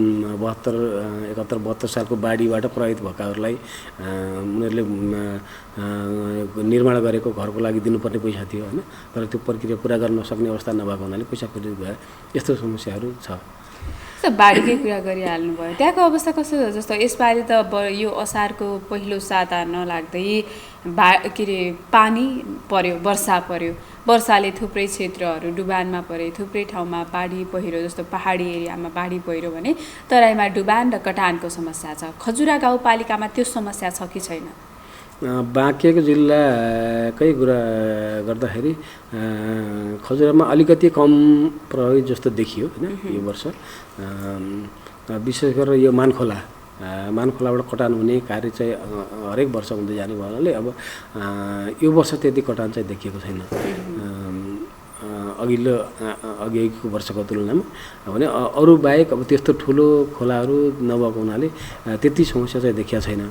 [SPEAKER 2] 72 सालको बाढीबाट प्रभावित भएकाहरूलाई उनीहरूले निर्माण गरेको घरको लागि दिनुपर्ने पैसा थियो होइन। तर त्यो प्रक्रिया पुरा गर्न नसक्ने अवस्था नभएको हुनाले पैसा फिर्ता भयो। यस्तो समस्याहरू छ।
[SPEAKER 1] बाढीकै कुरा गरिहाल्नु भयो, त्यहाँको अवस्था कस्तो छ? जस्तो यसपालि त यो असारको पहिलो साता नलाग्दै के अरे पानी पर्यो, वर्षा पर्यो। वर्षाले थुप्रै क्षेत्रहरू डुबानमा परे, थुप्रै ठाउँमा बाढी पहिरो, जस्तो पहाडी एरियामा बाढी पहिरो भने तराईमा डुबान र कटानको समस्या छ। खजुरा गाउँपालिकामा त्यो समस्या छ कि छैन?
[SPEAKER 2] बाँकेको जिल्लाकै कुरा गर्दाखेरि खजुरामा अलिकति कम प्रभावित जस्तो देखियो होइन यो वर्ष। विशेष गरेर यो मानखोलाबाट कटान हुने कार्य चाहिँ हरेक वर्ष हुँदै जाने भएकाले अब यो वर्ष त्यति कटान चाहिँ देखिएको छैन अघिको वर्षको तुलनामा। भने अरू बाहेक अब त्यस्तो ठुलो खोलाहरू नभएको हुनाले त्यति समस्या चाहिँ देखिया छैन।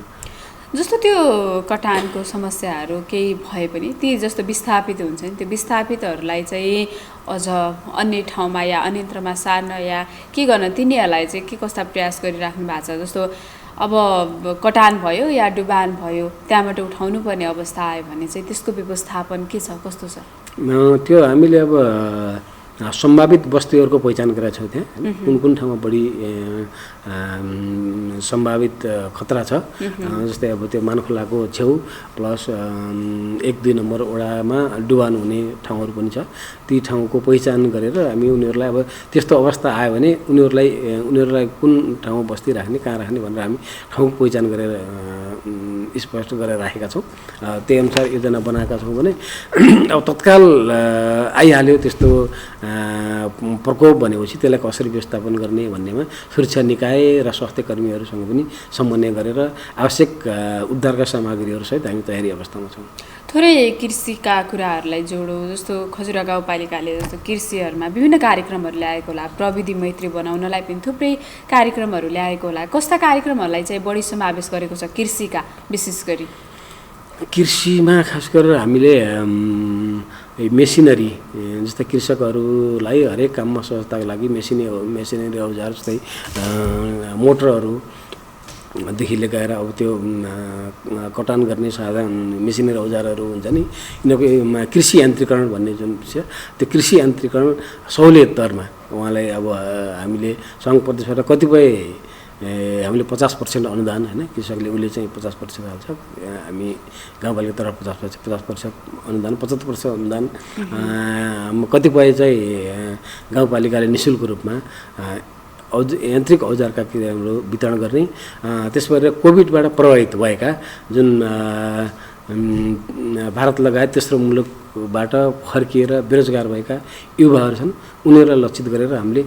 [SPEAKER 1] जस्तो त्यो कटानको समस्याहरू केही भए पनि ती जस्तो विस्थापित हुन्छ नि, त्यो विस्थापितहरूलाई चाहिँ अझ अन्य ठाउँमा या अन्यत्रमा सार्न या के गर्न तिनीहरूलाई चाहिँ के कस्ता प्रयास गरिराख्नु भएको छ? जस्तो अब कटान भयो या डुबान भयो, त्यहाँबाट उठाउनु पर्ने अवस्था आयो भने चाहिँ त्यसको व्यवस्थापन के छ, कस्तो छ?
[SPEAKER 2] त्यो हामीले अब सम्भावित बस्तीहरूको पहिचान गरेका छौँ। त्यहाँ कुन कुन ठाउँमा बढी सम्भावित खतरा छ। जस्तै अब त्यो मानखोलाको छेउ प्लस 1-2 नम्बर वडामा डुबान हुने ठाउँहरू पनि छ। ती ठाउँको पहिचान गरेर हामी उनीहरूलाई अब त्यस्तो अवस्था आयो भने उनीहरूलाई कुन ठाउँमा बस्ती राख्ने, कहाँ राख्ने भनेर हामी ठाउँको पहिचान गरेर स्पष्ट गरेर राखेका छौँ। त्यही अनुसार योजना बनाएका छौँ भने अब तत्काल आइहाल्यो त्यस्तो प्रकोप भनेपछि त्यसलाई कसरी व्यवस्थापन गर्ने भन्नेमा सुरक्षा निकाय र स्वास्थ्य कर्मीहरूसँग पनि समन्वय गरेर आवश्यक उद्धारका सामग्रीहरूसहित हामी तयारी अवस्थामा छौँ।
[SPEAKER 1] थोरै कृषिका कुराहरूलाई जोडौँ। जस्तो खजुरा गाउँपालिकाले जस्तो कृषिहरूमा विभिन्न कार्यक्रमहरू ल्याएको होला, प्रविधि मैत्री बनाउनलाई पनि थुप्रै कार्यक्रमहरू ल्याएको होला। कस्ता कार्यक्रमहरूलाई चाहिँ बढी समावेश गरेको छ कृषिका? विशेष गरी
[SPEAKER 2] कृषिमा खास गरेर हामीले मेसिनरी जस्तै कृषकहरूलाई हरेक काममा सहजताको लागि मेसिनरी औजार जस्तै मोटरहरूदेखि लिएर अब त्यो कटान गर्ने साधन मेसिनरी औजारहरू हुन्छ नि, यिनीहरूको कृषि यान्त्रिकरण भन्ने जुन विषय, त्यो कृषि यान्त्रिकरण सहुलियत दरमा उहाँलाई अब हामीले सङ्घ प्रदेशबाट कतिपय हामीले 50% अनुदान होइन, कृषकले उसले चाहिँ 50% हाल्छ, हामी गाउँपालिका तर्फ 50% अनुदान, 75% अनुदान कतिपय चाहिँ गाउँपालिकाले निःशुल्क रूपमा यान्त्रिक औजारका क्रियाहरू वितरण गर्ने। त्यसबाट कोभिडबाट प्रभावित भएका जुन भारत लगायत तेस्रो मुलुकबाट फर्किएर बेरोजगार भएका युवाहरू छन्, उनीहरूलाई लक्षित गरेर हामीले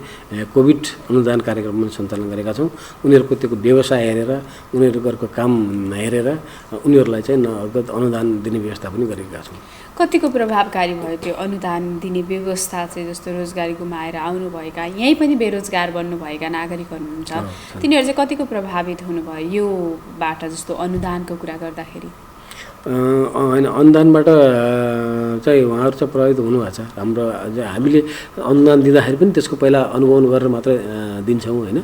[SPEAKER 2] कोभिड अनुदान कार्यक्रम सञ्चालन गरेका छौँ। उनीहरूको त्यो व्यवसाय हेरेर, उनीहरूको काम हेरेर उनीहरूलाई चाहिँ नगद अनुदान दिने व्यवस्था पनि गरेका छौँ।
[SPEAKER 1] कतिको प्रभावकारी भयो त्यो अनुदान दिने व्यवस्था चाहिँ? जस्तो रोजगारी गुमाएर आउनुभएका, यहीँ पनि बेरोजगार बन्नुभएका नागरिक हुनुहुन्छ, तिनीहरू चाहिँ कतिको प्रभावित हुनुभयो योबाट? जस्तो अनुदानको कुरा गर्दाखेरि
[SPEAKER 2] होइन, अनुदानबाट चाहिँ उहाँहरू चाहिँ प्रभावित हुनुभएको छ। हाम्रो हामीले अनुदान दिँदाखेरि पनि त्यसको पहिला अनुगमन गरेर मात्र दिन्छौँ होइन।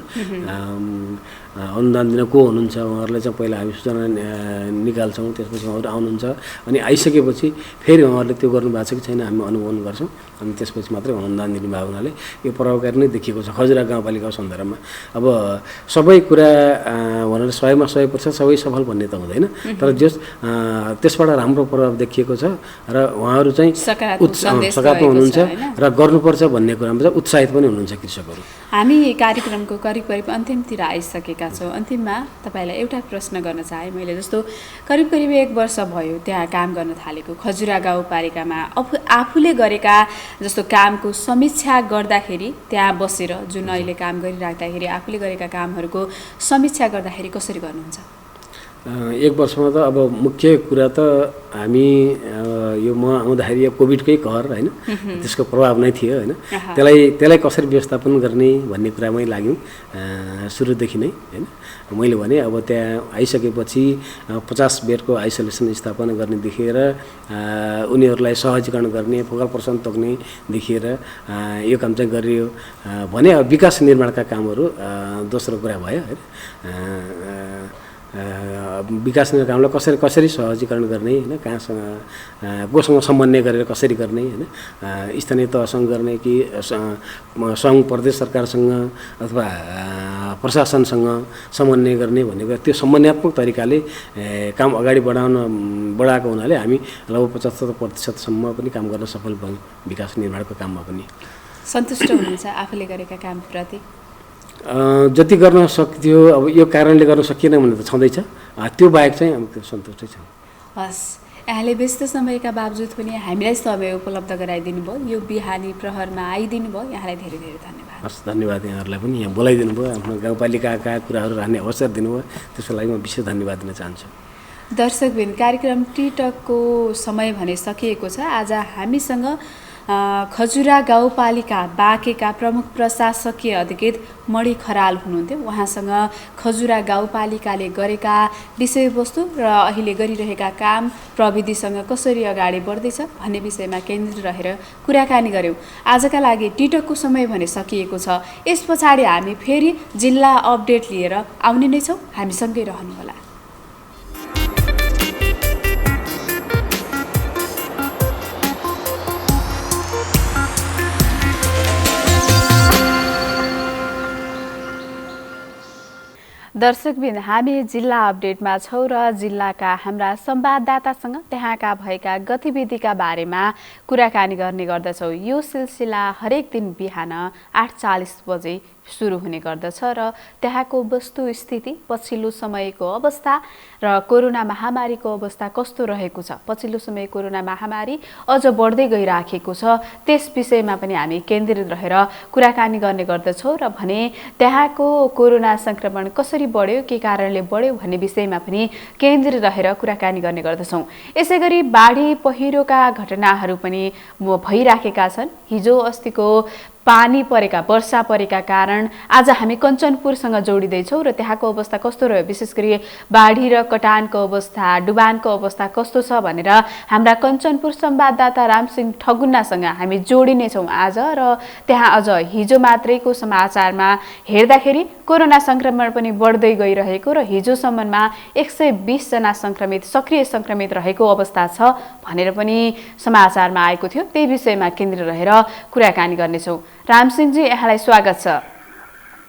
[SPEAKER 2] अनुदान दिन को हुनुहुन्छ उहाँहरूलाई चाहिँ पहिला हामी सूचना निकाल्छौँ, त्यसपछि उहाँहरू आउनुहुन्छ अनि आइसकेपछि फेरि उहाँहरूले त्यो गर्नुभएको छ कि छैन हामी अनुगमन गर्छौँ अनि त्यसपछि मात्रै अनुदान दिनुभएको हुनाले यो प्रभावकारी नै देखिएको छ खजुरा गाउँपालिकाको सन्दर्भमा। अब सबै कुरा भनेर हामीले 100मा 100% सबै सफल भन्ने त हुँदैन, तर त्यसबाट राम्रो प्रभाव देखिएको छ र उहाँहरू चाहिँ सकारात्मक हुनुहुन्छ र गर्नुपर्छ भन्ने कुरामा चाहिँ उत्साहित पनि हुनुहुन्छ कृषकहरू।
[SPEAKER 1] हामी कार्यक्रमको करिब अन्तिमतिर आइसकेका छौँ। अन्तिममा तपाईँलाई एउटा प्रश्न गर्न चाहे मैले, जस्तो करिब 1 वर्ष भयो त्यहाँ काम गर्न थालेको खजुरा गाउँपालिकामा आफूले गरेका जस्तो कामको समीक्षा गर्दाखेरि त्यहाँ बसेर जुन अहिले काम गरिराख्दाखेरि आफूले गरेका कामहरूको समीक्षा गर्दाखेरि कसरी गर्नुहुन्छ?
[SPEAKER 2] 1 वर्षमा त अब मुख्य कुरा त हामी यो म आउँदाखेरि कोभिडकै कहर होइन, त्यसको प्रभाव नै थियो होइन, त्यसलाई कसरी व्यवस्थापन गर्ने भन्ने कुरामै लाग्यौँ सुरुदेखि नै होइन। मैले भने अब त्यहाँ आइसकेपछि 50 बेडको आइसोलेसन स्थापना गर्ने देखिएर उनीहरूलाई सहजीकरण गर्ने, फोकल पर्सन तोक्ने देखिएर यो काम चाहिँ गरियो भने अब विकास निर्माणका कामहरू दोस्रो कुरा भयो होइन। विकास निर्माण कामलाई कसरी सहजीकरण गर्ने होइन, कोसँग समन्वय गरेर कसरी गर्ने होइन, स्थानीय तहसँग गर्ने कि सङ्घ प्रदेश सरकारसँग अथवा प्रशासनसँग समन्वय गर्ने भनेको त्यो समन्वयात्मक तरिकाले काम अगाडि बढाएको हुनाले हामी लगभग 75% पनि काम गर्न सफल भयौँ विकास निर्माणको काममा पनि।
[SPEAKER 1] सन्तुष्ट हुनुहुन्छ आफूले गरेका कामप्रति?
[SPEAKER 2] जति गर्न सक्थ्यो अब यो कारणले गर्न सकिएन भने त छँदैछ, त्यो बाहेक चाहिँ हामी सन्तुष्टै छौँ।
[SPEAKER 1] हस्, यहाँले व्यस्त समयका बावजुद पनि हामीलाई समय उपलब्ध गराइदिनु भयो, यो बिहानी प्रहरमा आइदिनु भयो, यहाँलाई धेरै धन्यवाद।
[SPEAKER 2] हस्, धन्यवाद यहाँहरूलाई पनि, यहाँ बोलाइदिनु भयो, आफ्नो गाउँपालिकाका कुराहरू राख्ने अवसर दिनुभयो, त्यसको लागि म विशेष धन्यवाद दिन चाहन्छु।
[SPEAKER 1] दर्शकबिन, कार्यक्रम टिटकको समय भने सकिएको छ। आज हामीसँग खजुरा गाउँपालिका बाँकेका प्रमुख प्रशासकीय अधिकृत मणि खराल हुनुहुन्थ्यो। उहाँसँग खजुरा गाउँपालिकाले गरेका विषयवस्तु र अहिले गरिरहेका काम प्रविधिसँग कसरी अगाडि बढ्दैछ भन्ने विषयमा केन्द्रित रहेर कुराकानी गऱ्यौँ। आजका लागि टिटकको समय भने सकिएको छ। यस पछाडि हामी फेरि जिल्ला अपडेट लिएर आउने नै छौँ, हामीसँगै रहनुहोला। दर्शकबिन, हामी जिल्ला अपडेटमा छौँ र जिल्लाका हाम्रा संवाददातासँग त्यहाँका भएका गतिविधिका बारेमा कुराकानी गर्ने गर्दछौँ। यो सिलसिला हरेक दिन बिहान 8:40 बजे सुरु हुने गर्दछ र त्यहाँको वस्तुस्थिति, पछिल्लो समयको अवस्था र कोरोना महामारीको अवस्था कस्तो रहेको छ, पछिल्लो समय कोरोना महामारी अझ बढ्दै गइराखेको छ, त्यस विषयमा पनि हामी केन्द्रित रहेर कुराकानी गर्ने गर्दछौँ र भने त्यहाँको कोरोना संक्रमण कसरी बढ्यो, के कारणले बढ्यो भन्ने विषयमा पनि केन्द्रित रहेर कुराकानी गर्ने गर्दछौँ। यसैगरी बाढी पहिरोका घटनाहरू पनि भइराखेका छन्। हिजो अस्तिको वर्षा परेका कारण आज हामी कञ्चनपुरसँग जोडिँदैछौँ र त्यहाँको अवस्था कस्तो रह्यो, विशेष गरी बाढी र कटानको अवस्था, डुबानको अवस्था कस्तो छ भनेर हाम्रा कञ्चनपुर संवाददाता रामसिंह ठगुन्नासँग हामी जोडिनेछौँ आज। र त्यहाँ अझ हिजो मात्रैको समाचारमा हेर्दाखेरि कोरोना संक्रमण पनि बढ्दै गइरहेको र हिजोसम्ममा 120 जना सक्रिय संक्रमित रहेको अवस्था छ भनेर पनि समाचारमा आएको थियो। त्यही विषयमा केन्द्रित रहेर कुराकानी गर्नेछौँ। रामसिंहजी, यहाँलाई स्वागत छ।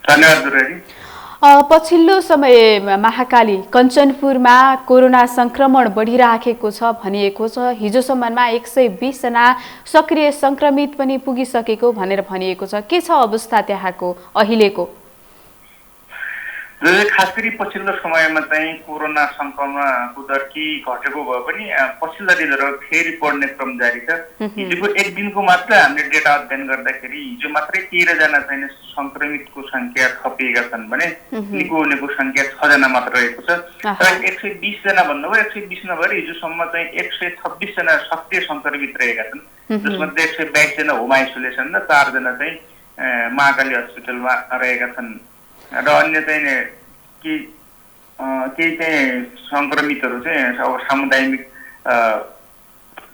[SPEAKER 3] धन्यवाद।
[SPEAKER 1] पछिल्लो समयमा महाकाली कञ्चनपुरमा कोरोना संक्रमण बढिराखेको छ भनिएको छ। हिजोसम्ममा 120 जना सक्रिय संक्रमित पनि पुगिसकेको भनेर भनिएको छ। के छ अवस्था त्यहाँको अहिलेको?
[SPEAKER 3] खास गरी पछिल्लो समयमा चाहिँ कोरोना संक्रमणको दर केही घटेको भए पनि पछिल्ला दिनहरू फेरि बढ्ने क्रम जारी छ। हिजोको एक दिनको मात्र हामीले डेटा अध्ययन गर्दाखेरि हिजो मात्रै 13 जना चाहिँ संक्रमितको संख्या थपिएका छन् भने निको हुनेको संख्या 6 जना मात्र रहेको छ। र 120 जना भन्नुभयो, 120 नभएर हिजोसम्म चाहिँ 126 जना सक्रिय संक्रमित रहेका छन्, जसमध्ये 122 जना होम आइसोलेसन र 4 जना चाहिँ महाकाली हस्पिटलमा रहेका छन् र अन्य चाहिँ केही चाहिँ संक्रमितहरू चाहिँ अब सामुदायिक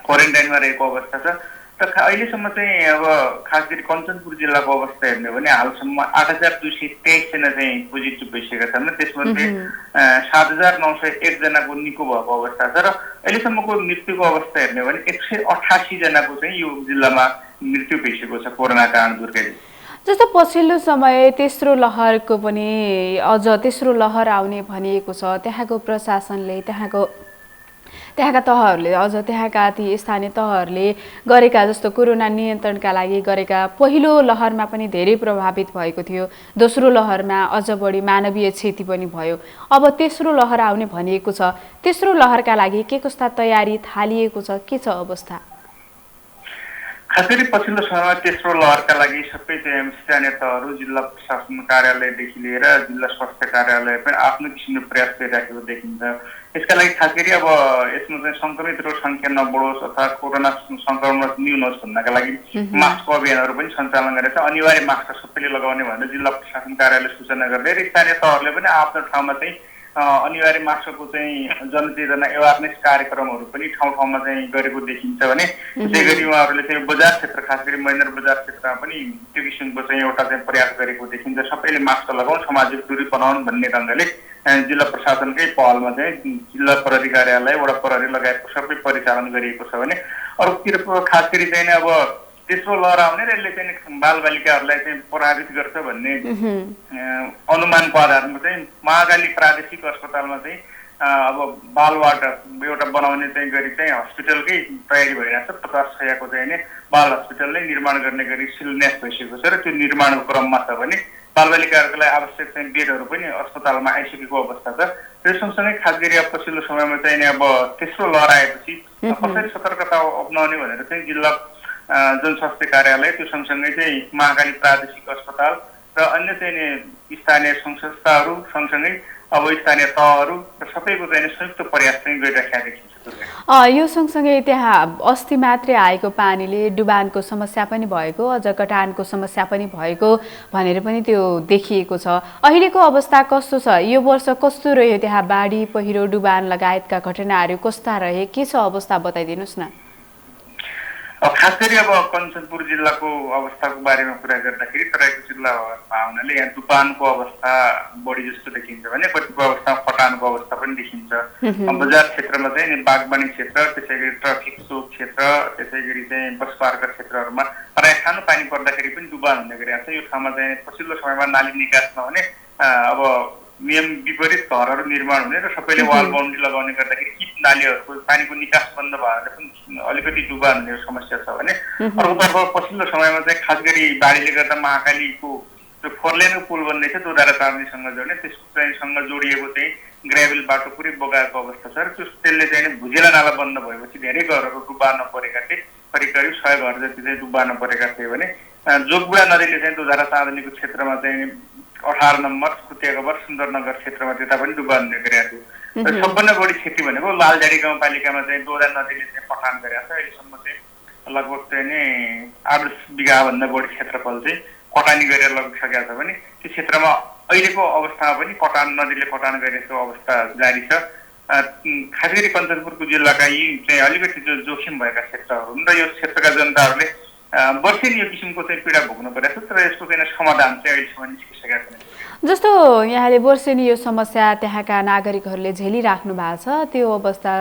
[SPEAKER 3] क्वारेन्टाइनमा रहेको अवस्था छ। र अहिलेसम्म चाहिँ अब खास गरी कञ्चनपुर जिल्लाको अवस्था हेर्ने भने हालसम्म 8223 जना चाहिँ पोजिटिभ भइसकेका छन्। त्यसमध्ये 7901 जनाको निको भएको अवस्था छ र अहिलेसम्मको मृत्युको अवस्था हेर्ने भने 188 जनाको चाहिँ यो जिल्लामा मृत्यु भइसकेको छ कोरोना कारण दुर्गति।
[SPEAKER 1] जस्तो पछिल्लो समय तेस्रो लहरको पनि अझ तेस्रो लहर आउने भनिएको छ। त्यहाँको प्रशासनले त्यहाँका तहहरूले अझ त्यहाँका ती स्थानीय तहहरूले गरेका जस्तो कोरोना नियन्त्रणका लागि गरेका पहिलो लहरमा पनि धेरै प्रभावित भएको थियो। दोस्रो लहरमा अझ बढी मानवीय क्षति पनि भयो। अब तेस्रो लहर आउने भनिएको छ। तेस्रो लहरका लागि के कस्ता तयारी थालिएको छ, के छ अवस्था?
[SPEAKER 3] खास गरी पछिल्लो समयमा तेस्रो लहरका लागि सबै स्थानीय तहहरू, जिल्ला प्रशासन कार्यालयदेखि लिएर जिल्ला स्वास्थ्य कार्यालय पनि आफ्नो किसिमले प्रयास गरिराखेको देखिन्छ। यसका लागि खास गरी अब यसमा चाहिँ सङ्क्रमितहरूको सङ्ख्या नबढोस् अथवा कोरोना सङ्क्रमण न्यून होस् भन्नका लागि मास्कको अभियानहरू पनि सञ्चालन गरेको छ। अनिवार्य मास्क सबैले लगाउने भनेर जिल्ला प्रशासन कार्यालय सूचना गर्दै र स्थानीय तहहरूले पनि आफ्नो ठाउँमा चाहिँ अनिवार्य मास्कको चाहिँ जनचेतना एवारनेस कार्यक्रमहरू पनि ठाउँ ठाउँमा चाहिँ गरेको देखिन्छ भने त्यसै गरी उहाँहरूले चाहिँ बजार क्षेत्र, खास गरी महेन्द्र बजार क्षेत्रमा पनि त्यो किसिमको चाहिँ एउटा चाहिँ प्रयास गरेको देखिन्छ। सबैले मास्क लगाउन्, सामाजिक दूरी बनाउन् भन्ने ढङ्गले जिल्ला प्रशासनकै पहलमा चाहिँ जिल्ला प्रहरी कार्यालय, वडा प्रहरी लगायतको सबै परिचालन गरिएको छ भने अर्कोतिर खास गरी चाहिँ अब तेस्रो लहर आउने र यसले चाहिँ बालबालिकाहरूलाई चाहिँ प्रभावित गर्छ भन्ने अनुमानको आधारमा चाहिँ महाकाली प्रादेशिक अस्पतालमा चाहिँ अब बाल वार्ड एउटा बनाउने चाहिँ गरी चाहिँ हस्पिटलकै तयारी भइरहेको छ। 50 शय्याको चाहिँ बाल हस्पिटल नै निर्माण गर्ने गरी शिलान्यास भइसकेको छ र त्यो निर्माणको क्रममा छ भने बालबालिकाहरूको लागि आवश्यक चाहिँ बेडहरू पनि अस्पतालमा आइसकेको अवस्था छ। त्यो सँगसँगै खास गरी अब पछिल्लो समयमा चाहिँ अब तेस्रो लहर आएपछि कसरी सतर्कता अप्नाउने भनेर चाहिँ जिल्ला जनस्वास्थ्य कार्यालय, त्यो सँगसँगै चाहिँ महाकाली प्रादेशिक अस्पताल र अन्य चाहिँ स्थानीय संस्थाहरू सँगसँगै अब स्थानीय तहहरू र सबैको चाहिँ संयुक्त प्रयास चाहिँ गरिरहेका देखिन्छ।
[SPEAKER 1] यो सँगसँगै त्यहाँ अस्ति मात्रै आएको पानीले डुबानको समस्या पनि भएको, अझ कटानको समस्या पनि भएको भनेर पनि त्यो देखिएको छ। अहिलेको अवस्था कस्तो छ? यो वर्ष कस्तो रह्यो? त्यहाँ बाढी, पहिरो, डुबान लगायतका घटनाहरू कस्ता रहे? के छ अवस्था बताइदिनुहोस् न।
[SPEAKER 3] खास गरी अब कञ्चनपुर जिल्लाको अवस्थाको बारेमा कुरा गर्दाखेरि तराईको जिल्ला हुनाले यहाँ डुबानको अवस्था बढी जस्तो देखिन्छ भने कतिपय अवस्थामा कटानको अवस्था पनि देखिन्छ। बजार क्षेत्रमा चाहिँ बागवानी क्षेत्र, त्यसै गरी ट्राफिक चोक क्षेत्र, त्यसै गरी चाहिँ बस पार्क क्षेत्रहरूमा प्राय खानु पानी पर्दाखेरि पनि डुबान हुने गरिरहेको छ। यो ठाउँमा चाहिँ पछिल्लो समयमा नाली निकासमा भने अब नियम विपरीत घरहरू निर्माण हुने र सबैले वाल बाउन्ड्री लगाउने गर्दाखेरि किट नालीहरूको पानीको निकास बन्द भएर पनि अलिकति डुबान हुने समस्या छ भने अर्कोतर्फ पछिल्लो समयमा चाहिँ खास गरी बाढीले गर्दा महाकालीको जो फोरलेनको पुल बन्दैछ दोधारा चाँदनीसँग जोड्ने, त्यससँग जोडिएको चाहिँ ग्राभेल बाटो पुरै बगाएको अवस्था छ र त्यसले चाहिँ भुजेला नाला बन्द भएपछि धेरै घरहरू डुबान परेका थिए। करिब 100 घर जति चाहिँ डुबान परेका थिए भने जोगबुढा नदीले चाहिँ दोधारा चाँदनीको क्षेत्रमा चाहिँ 18 नम्बर, कुतियागबर, सुन्दरनगर क्षेत्रमा त्यता पनि डुबान गरेको थियो। र सबभन्दा बढी क्षति भनेको लालझाडी गाउँपालिकामा चाहिँ दोधा नदीले चाहिँ पठान गरेको छ। अहिलेसम्म चाहिँ लगभग चाहिँ 8 बिघाभन्दा बढी क्षेत्रफल चाहिँ कटानी गरेर लगिसकेको छ भने त्यो क्षेत्रमा अहिलेको अवस्थामा पनि कटान नदीले कटान गरेको अवस्था जारी छ। खास गरी कञ्चनपुरको जिल्लाका यी चाहिँ अलिकति जो जोखिम भएका क्षेत्रहरू हुन् र यो क्षेत्रका जनताहरूले वर्षेनी यो किसिमको चाहिँ पीडा भोग्नु परेको छ, तर यसको चाहिँ समाधान चाहिँ अहिलेसम्म निस्किसकेको छैन।
[SPEAKER 1] जस्तो यहाँले वर्षेनी यो समस्या त्यहाँका नागरिकहरूले झेलिराख्नु भएको छ, त्यो अवस्था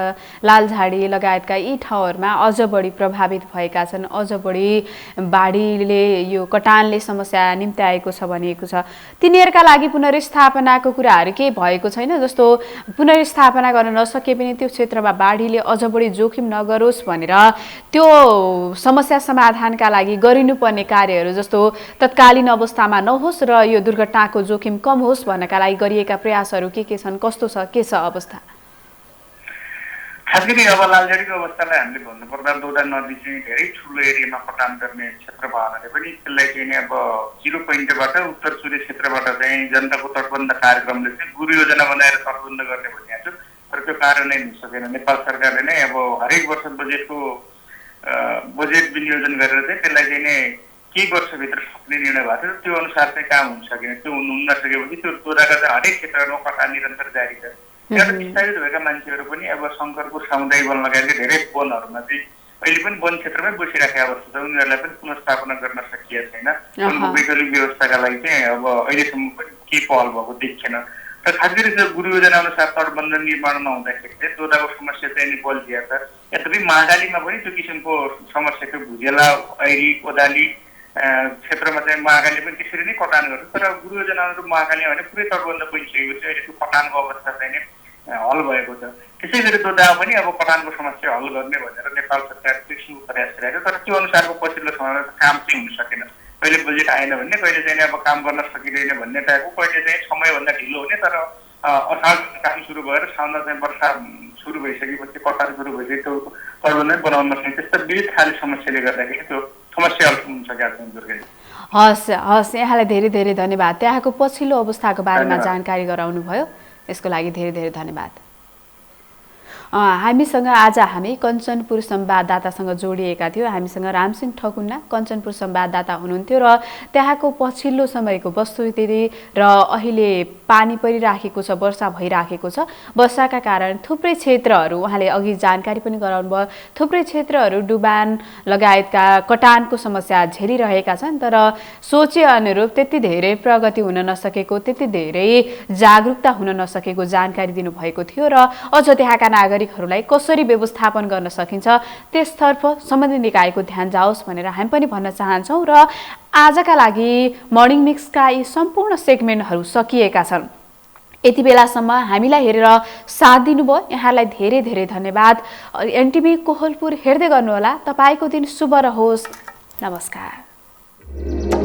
[SPEAKER 1] लालझाडी लगायतका यी ठाउँहरूमा अझ बढी प्रभावित भएका छन्, अझ बढी बाढीले यो कटानले समस्या निम्त्याएको छ भनिएको छ। तिनीहरूका लागि पुनर्स्थापनाको कुराहरू केही भएको छैन? जस्तो पुनर्स्थापना गर्न नसके पनि त्यो क्षेत्रमा बाढीले अझ बढी जोखिम नगरोस् भनेर त्यो समस्या समाधानका लागि गरिनुपर्ने कार्यहरू जस्तो तत्कालीन अवस्थामा नहोस् र यो दुर्घटनाको जोखिम कम होस् भन्नका लागि गरिएका प्रयासहरू के छन्? कस्तो छ, के छ अवस्था?
[SPEAKER 3] खास गरी अब लालझाडीको अवस्थालाई हामीले भन्नुपर्दा दोधा नदी चाहिँ धेरै ठुलो एरियामा कटान गर्ने क्षेत्र भएकोले पनि त्यसलाई चाहिँ अब 0 पोइन्टबाट उत्तर सूर्य क्षेत्रबाट चाहिँ जनताको तटबन्ध कार्यक्रमले चाहिँ गुरु योजना बनाएर तटबन्ध गर्ने भनिएको छ, तर त्यो कार्यान्वयन हुन सकेन। नेपाल सरकारले नै अब हरेक वर्ष बजेट विनियोजन गरेर चाहिँ त्यसलाई चाहिँ केही वर्षभित्र सक्ने निर्णय भएको थियो, त्यो अनुसार चाहिँ काम हुन सकेन। त्यो हुन नसकेपछि त्यो दोधाका चाहिँ हरेक क्षेत्रमा कटान निरन्तर जारी छ। त्यहाँबाट विस्थापित भएका मान्छेहरू पनि अब शङ्करपुर सामुदायिक वन लगायतका धेरै वनहरूमा चाहिँ अहिले पनि वन क्षेत्रमै बसिराखेका अवस्था छ। उनीहरूलाई पनि पुनर्स्थापना गर्न सकिएको छैन। उनको वैकल्पिक व्यवस्थाका लागि चाहिँ अब अहिलेसम्म पनि केही पहल भएको देखिएन। र खास गरी त्यो गुरु योजना अनुसार तटबन्ध निर्माण नहुँदाखेरि चाहिँ दोधाको समस्या चाहिँ बल्झिएको छ। यद्यपि महाकालीमा पनि त्यो किसिमको समस्या थियो। भुजेला, ऐरी, कोदाली क्षेत्रमा चाहिँ महाकाली पनि त्यसरी नै कटान गर्छ। तर गुरुयोजनाहरू महाकाली भने पुरै तटबन्ध बनिसकेको छ। अहिले त्यो कटानको अवस्था चाहिँ नै हल भएको छ। त्यसै गरी दोदामा पनि अब कटानको समस्या हल गर्ने भनेर नेपाल सरकार किसिमको प्रयास गरिरहेको छ। तर त्यो अनुसारको पछिल्लो समयमा काम चाहिँ हुन सकेन। कहिले बजेट आएन भन्ने, कहिले चाहिँ अब काम गर्न सकिँदैन भन्ने टाइपको, कहिले चाहिँ समयभन्दा ढिलो हुने। तर असार काम सुरु भएर साउनमा चाहिँ वर्षा सुरु भइसकेपछि कटान सुरु भइसक्यो, त्यो तटबन्ध बनाउन नसक्ने त्यस्ता विविध खाले समस्याले गर्दाखेरि त्यो समस्या हल हुन सकेको छैन दुर्गाजी।
[SPEAKER 1] हस् यहाँलाई धेरै धेरै धन्यवाद। त्यहाँको पछिल्लो अवस्थाको बारेमा जानकारी गराउनु भयो, यसको लागि धेरै धेरै धन्यवाद। हामीसँग आज हामी कञ्चनपुर संवाददातासँग जोडिएका थियौँ। हामीसँग रामसिंह ठकुन्ना कञ्चनपुर संवाददाता हुनुहुन्थ्यो र त्यहाँको पछिल्लो समयको वस्तुस्थिति र अहिले पानी परिराखेको छ, वर्षा भइराखेको छ। वर्षाका कारण थुप्रै क्षेत्रहरू उहाँले अघि जानकारी पनि गराउनु भयो, थुप्रै क्षेत्रहरू डुबान लगायतका कटानको समस्या झेलिरहेका छन्। तर सोचे अनुरूप त्यति धेरै प्रगति हुन नसकेको, त्यति धेरै जागरुकता हुन नसकेको जानकारी दिनुभएको थियो र अझ त्यहाँका नागरिकहरूलाई कसरी व्यवस्थापन गर्न सकिन्छ त्यसतर्फ सम्बन्धित निकायको ध्यान जाओस् भनेर हामी पनि भन्न चाहन्छौँ। र आजका लागि मर्निङ मिक्सका यी सम्पूर्ण सेगमेन्टहरू सकिएका छन्। यति बेलासम्म हामीलाई हेरेर साथ दिनुभयो, यहाँलाई धेरै धेरै धन्यवाद। एनटिभी कोहलपुर हेर्दै गर्नुहोला। तपाईँको दिन शुभ रहोस्। नमस्कार।